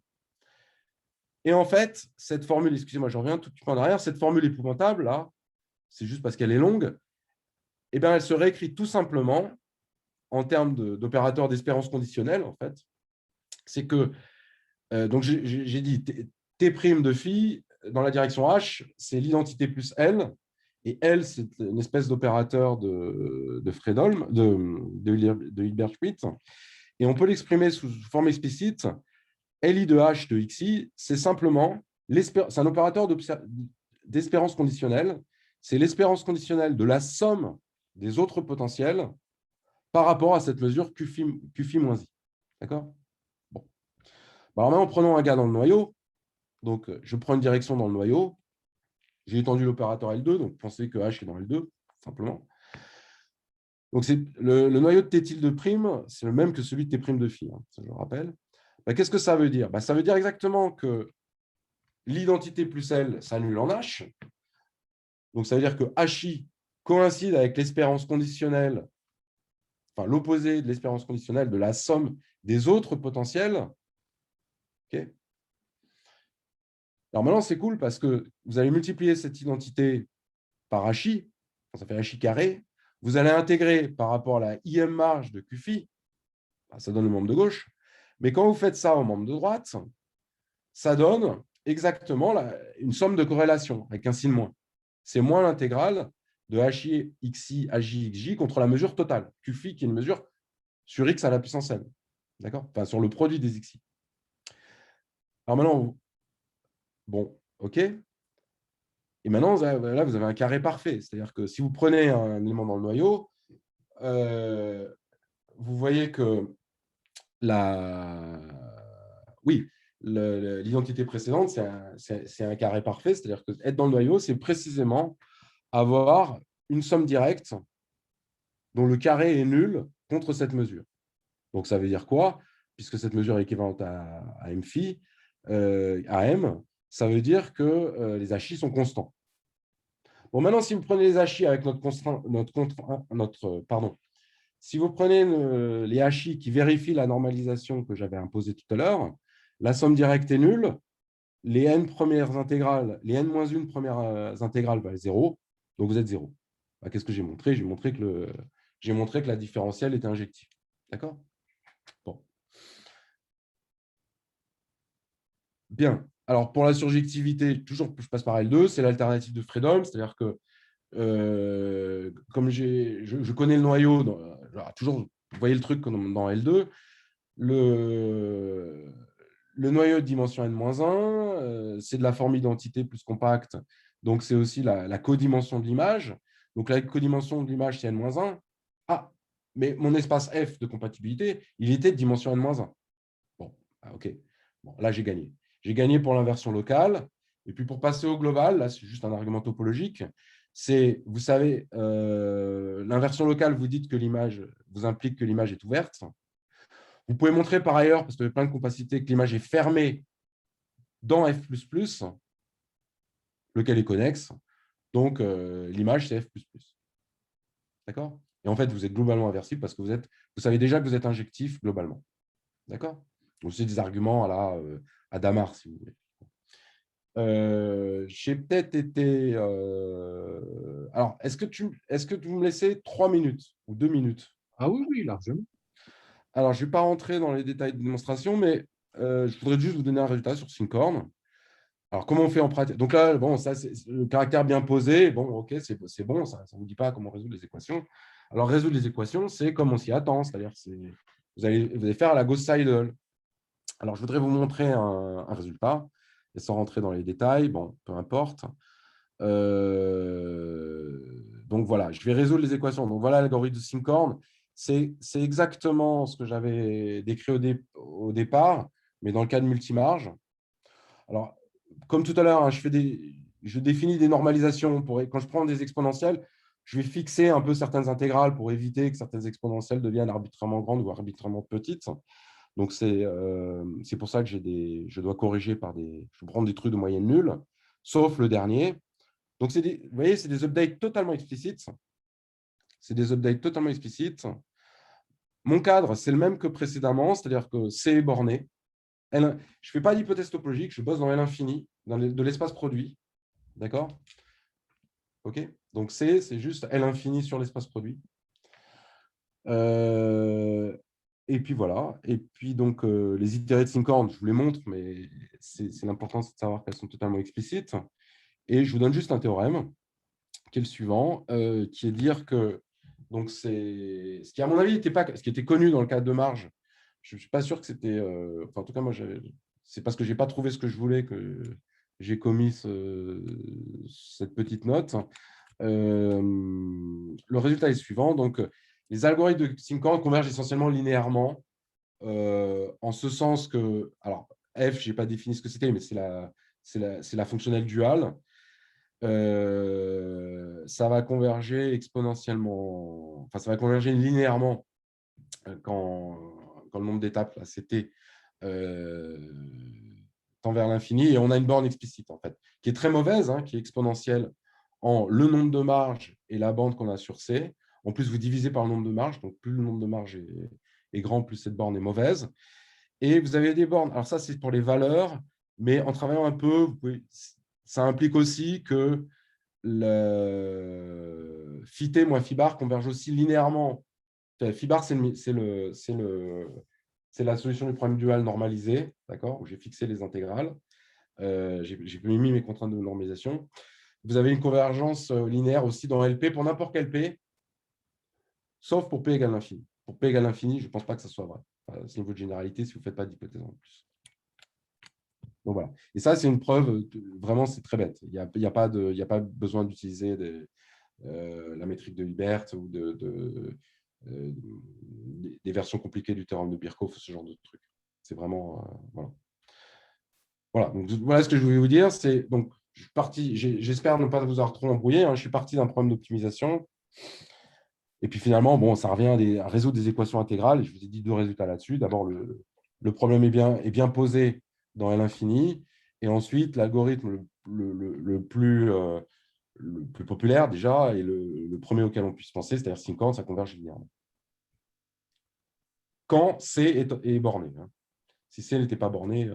Speaker 2: Et en fait, cette formule, excusez-moi, je reviens tout petit peu en arrière, cette formule épouvantable, là, c'est juste parce qu'elle est longue, eh bien, elle se réécrit tout simplement en termes d'opérateur d'espérance conditionnelle, en fait. C'est que, donc j'ai dit T' de phi, dans la direction H, c'est l'identité plus L, et L, c'est une espèce d'opérateur de Fredholm, de Hilbert-Schmidt, et on peut l'exprimer sous forme explicite. Li de H de Xi, c'est simplement c'est un opérateur d'espérance conditionnelle. C'est l'espérance conditionnelle de la somme des autres potentiels par rapport à cette mesure QFI moins I. D'accord? Bon. Alors maintenant, prenons un gars dans le noyau. Donc, je prends une direction dans le noyau. J'ai étendu l'opérateur L2, donc pensez que H est dans L2, simplement. Donc, le noyau de T tilde prime, c'est le même que celui de T prime de phi, hein, ça je le rappelle. Qu'est-ce que ça veut dire? Ça veut dire exactement que l'identité plus L s'annule en H. Donc, ça veut dire que HI coïncide avec l'espérance conditionnelle, enfin l'opposé de l'espérance conditionnelle de la somme des autres potentiels. Okay. Alors maintenant, c'est cool parce que vous allez multiplier cette identité par HI, ça fait HI carré. Vous allez intégrer par rapport à la IM marge de QFI, ça donne le membre de gauche. Mais quand vous faites ça au membre de droite, ça donne exactement une somme de corrélation avec un signe moins. C'est moins l'intégrale de HI, XI, HI, XJ contre la mesure totale, QFI, qui est une mesure sur X à la puissance N. D'accord? Enfin, sur le produit des XI. Alors maintenant, bon, OK. Et maintenant, là, vous avez un carré parfait. C'est-à-dire que si vous prenez un élément dans le noyau, vous voyez que oui, l'identité précédente, c'est un carré parfait. C'est-à-dire que être dans le noyau, c'est précisément avoir une somme directe dont le carré est nul contre cette mesure. Donc, ça veut dire quoi? Puisque cette mesure est équivalente à M phi, à M, ça veut dire que les HI sont constants. Bon, maintenant, si vous prenez les HI avec si vous prenez les HI qui vérifient la normalisation que j'avais imposée tout à l'heure, la somme directe est nulle, les n premières intégrales, les n-1 premières intégrales valent 0, donc vous êtes 0. Qu'est-ce que j'ai montré? J'ai montré que la différentielle était injective. D'accord? Bon. Bien. Alors, pour la surjectivité, toujours, je passe par L2, c'est l'alternative de Fredholm, c'est-à-dire que comme je connais le noyau, toujours, vous voyez le truc comme dans L2, le noyau de dimension n-1, c'est de la forme identité plus compacte, donc c'est aussi la codimension de l'image. Donc la codimension de l'image, c'est n-1. Ah, mais mon espace F de compatibilité, il était de dimension n-1. Bon, OK. Bon, là, j'ai gagné. J'ai gagné pour l'inversion locale. Et puis, pour passer au global, là, c'est juste un argument topologique. C'est, vous savez, l'inversion locale, vous dites que l'image vous implique que l'image est ouverte. Vous pouvez montrer par ailleurs, parce qu'il y a plein de capacités, que l'image est fermée dans F++, lequel est connexe. Donc, l'image, c'est F++. D'accord? Et en fait, vous êtes globalement inversible parce que vous savez déjà que vous êtes injectif globalement. D'accord? Donc, c'est des arguments à Damar, si vous voulez. J'ai peut-être été… Alors, est-ce que vous me laissez 3 minutes ou 2 minutes?
Speaker 1: Ah oui, oui, largement.
Speaker 2: Alors, je ne vais pas rentrer dans les détails de démonstration, mais je voudrais juste vous donner un résultat sur Syncorn. Alors, comment on fait en pratique? Donc là, bon, ça, c'est le caractère bien posé. Bon, OK, c'est bon, ça ne vous dit pas comment résoudre les équations. Alors, résoudre les équations, c'est comme on s'y attend, c'est-à-dire vous allez faire la Gauss-Seidel. Alors, je voudrais vous montrer un résultat, et sans rentrer dans les détails, bon, peu importe. Donc, voilà, je vais résoudre les équations. Donc, voilà l'algorithme de Syncorn. C'est exactement ce que j'avais décrit au départ, mais dans le cas de multimarge. Alors, comme tout à l'heure, hein, je définis des normalisations. Quand je prends des exponentielles, je vais fixer un peu certaines intégrales pour éviter que certaines exponentielles deviennent arbitrairement grandes ou arbitrairement petites. Donc, c'est pour ça que je dois corriger je prends des trucs de moyenne nulle, sauf le dernier. Donc, vous voyez, c'est des updates totalement explicites. C'est des updates totalement explicites. Mon cadre, c'est le même que précédemment, c'est-à-dire que C est borné. Je ne fais pas d'hypothèse topologique, je bosse dans L infini, de l'espace produit. D'accord? OK? Donc, C, c'est juste L infini sur l'espace produit. Et puis, voilà. Et puis, donc, les itérées de Syncorn, je vous les montre, mais c'est l'important, c'est de savoir qu'elles sont totalement explicites. Et je vous donne juste un théorème, qui est le suivant, qui est de dire que, donc, c'est ce qui, à mon avis, ce qui était connu dans le cadre de marge. Je ne suis pas sûr que c'était… enfin, en tout cas, moi, c'est parce que je n'ai pas trouvé ce que je voulais que j'ai commis cette petite note. Le résultat est le suivant. Donc, les algorithmes de Syncorn convergent essentiellement linéairement, en ce sens que… Alors, F, je n'ai pas défini ce que c'était, mais c'est la fonctionnelle duale. Ça va converger exponentiellement, enfin, ça va converger linéairement quand le nombre d'étapes, là, c'était tend vers l'infini, et on a une borne explicite, en fait, qui est très mauvaise, hein, qui est exponentielle en le nombre de marges et la bande qu'on a sur C. En plus, vous divisez par le nombre de marges, donc plus le nombre de marges est grand, plus cette borne est mauvaise. Et vous avez des bornes, alors ça, c'est pour les valeurs, mais en travaillant un peu, ça implique aussi que le phi-t moins phi-bar converge aussi linéairement. Phi-bar, c'est la solution du problème dual normalisé, d'accord, où j'ai fixé les intégrales. J'ai mis mes contraintes de normalisation. Vous avez une convergence linéaire aussi dans LP pour n'importe quel P, sauf pour P égale l'infini. Pour P égale l'infini, je ne pense pas que ça soit vrai. C'est niveau de généralité si vous ne faites pas d'hypothèse en plus. Donc voilà. Et ça, c'est une preuve, vraiment, c'est très bête. Il n'y a pas besoin d'utiliser la métrique de Hilbert ou des versions compliquées du théorème de Birkhoff, ce genre de trucs. C'est vraiment… voilà. Voilà, donc voilà ce que je voulais vous dire. Donc, j'espère ne pas vous avoir trop embrouillé. Hein. Je suis parti d'un problème d'optimisation. Et puis finalement, bon, ça revient à résoudre des équations intégrales. Et je vous ai dit 2 résultats là-dessus. D'abord, le problème est bien posé dans L infini. Et ensuite, l'algorithme le plus populaire déjà, et le premier auquel on puisse penser, c'est-à-dire Syncorn, ça converge linéairement. Quand C est borné. Hein. Si C n'était pas borné,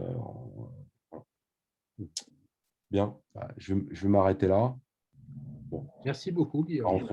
Speaker 2: bien, je vais m'arrêter là. Bon.
Speaker 1: Merci beaucoup, Guillaume.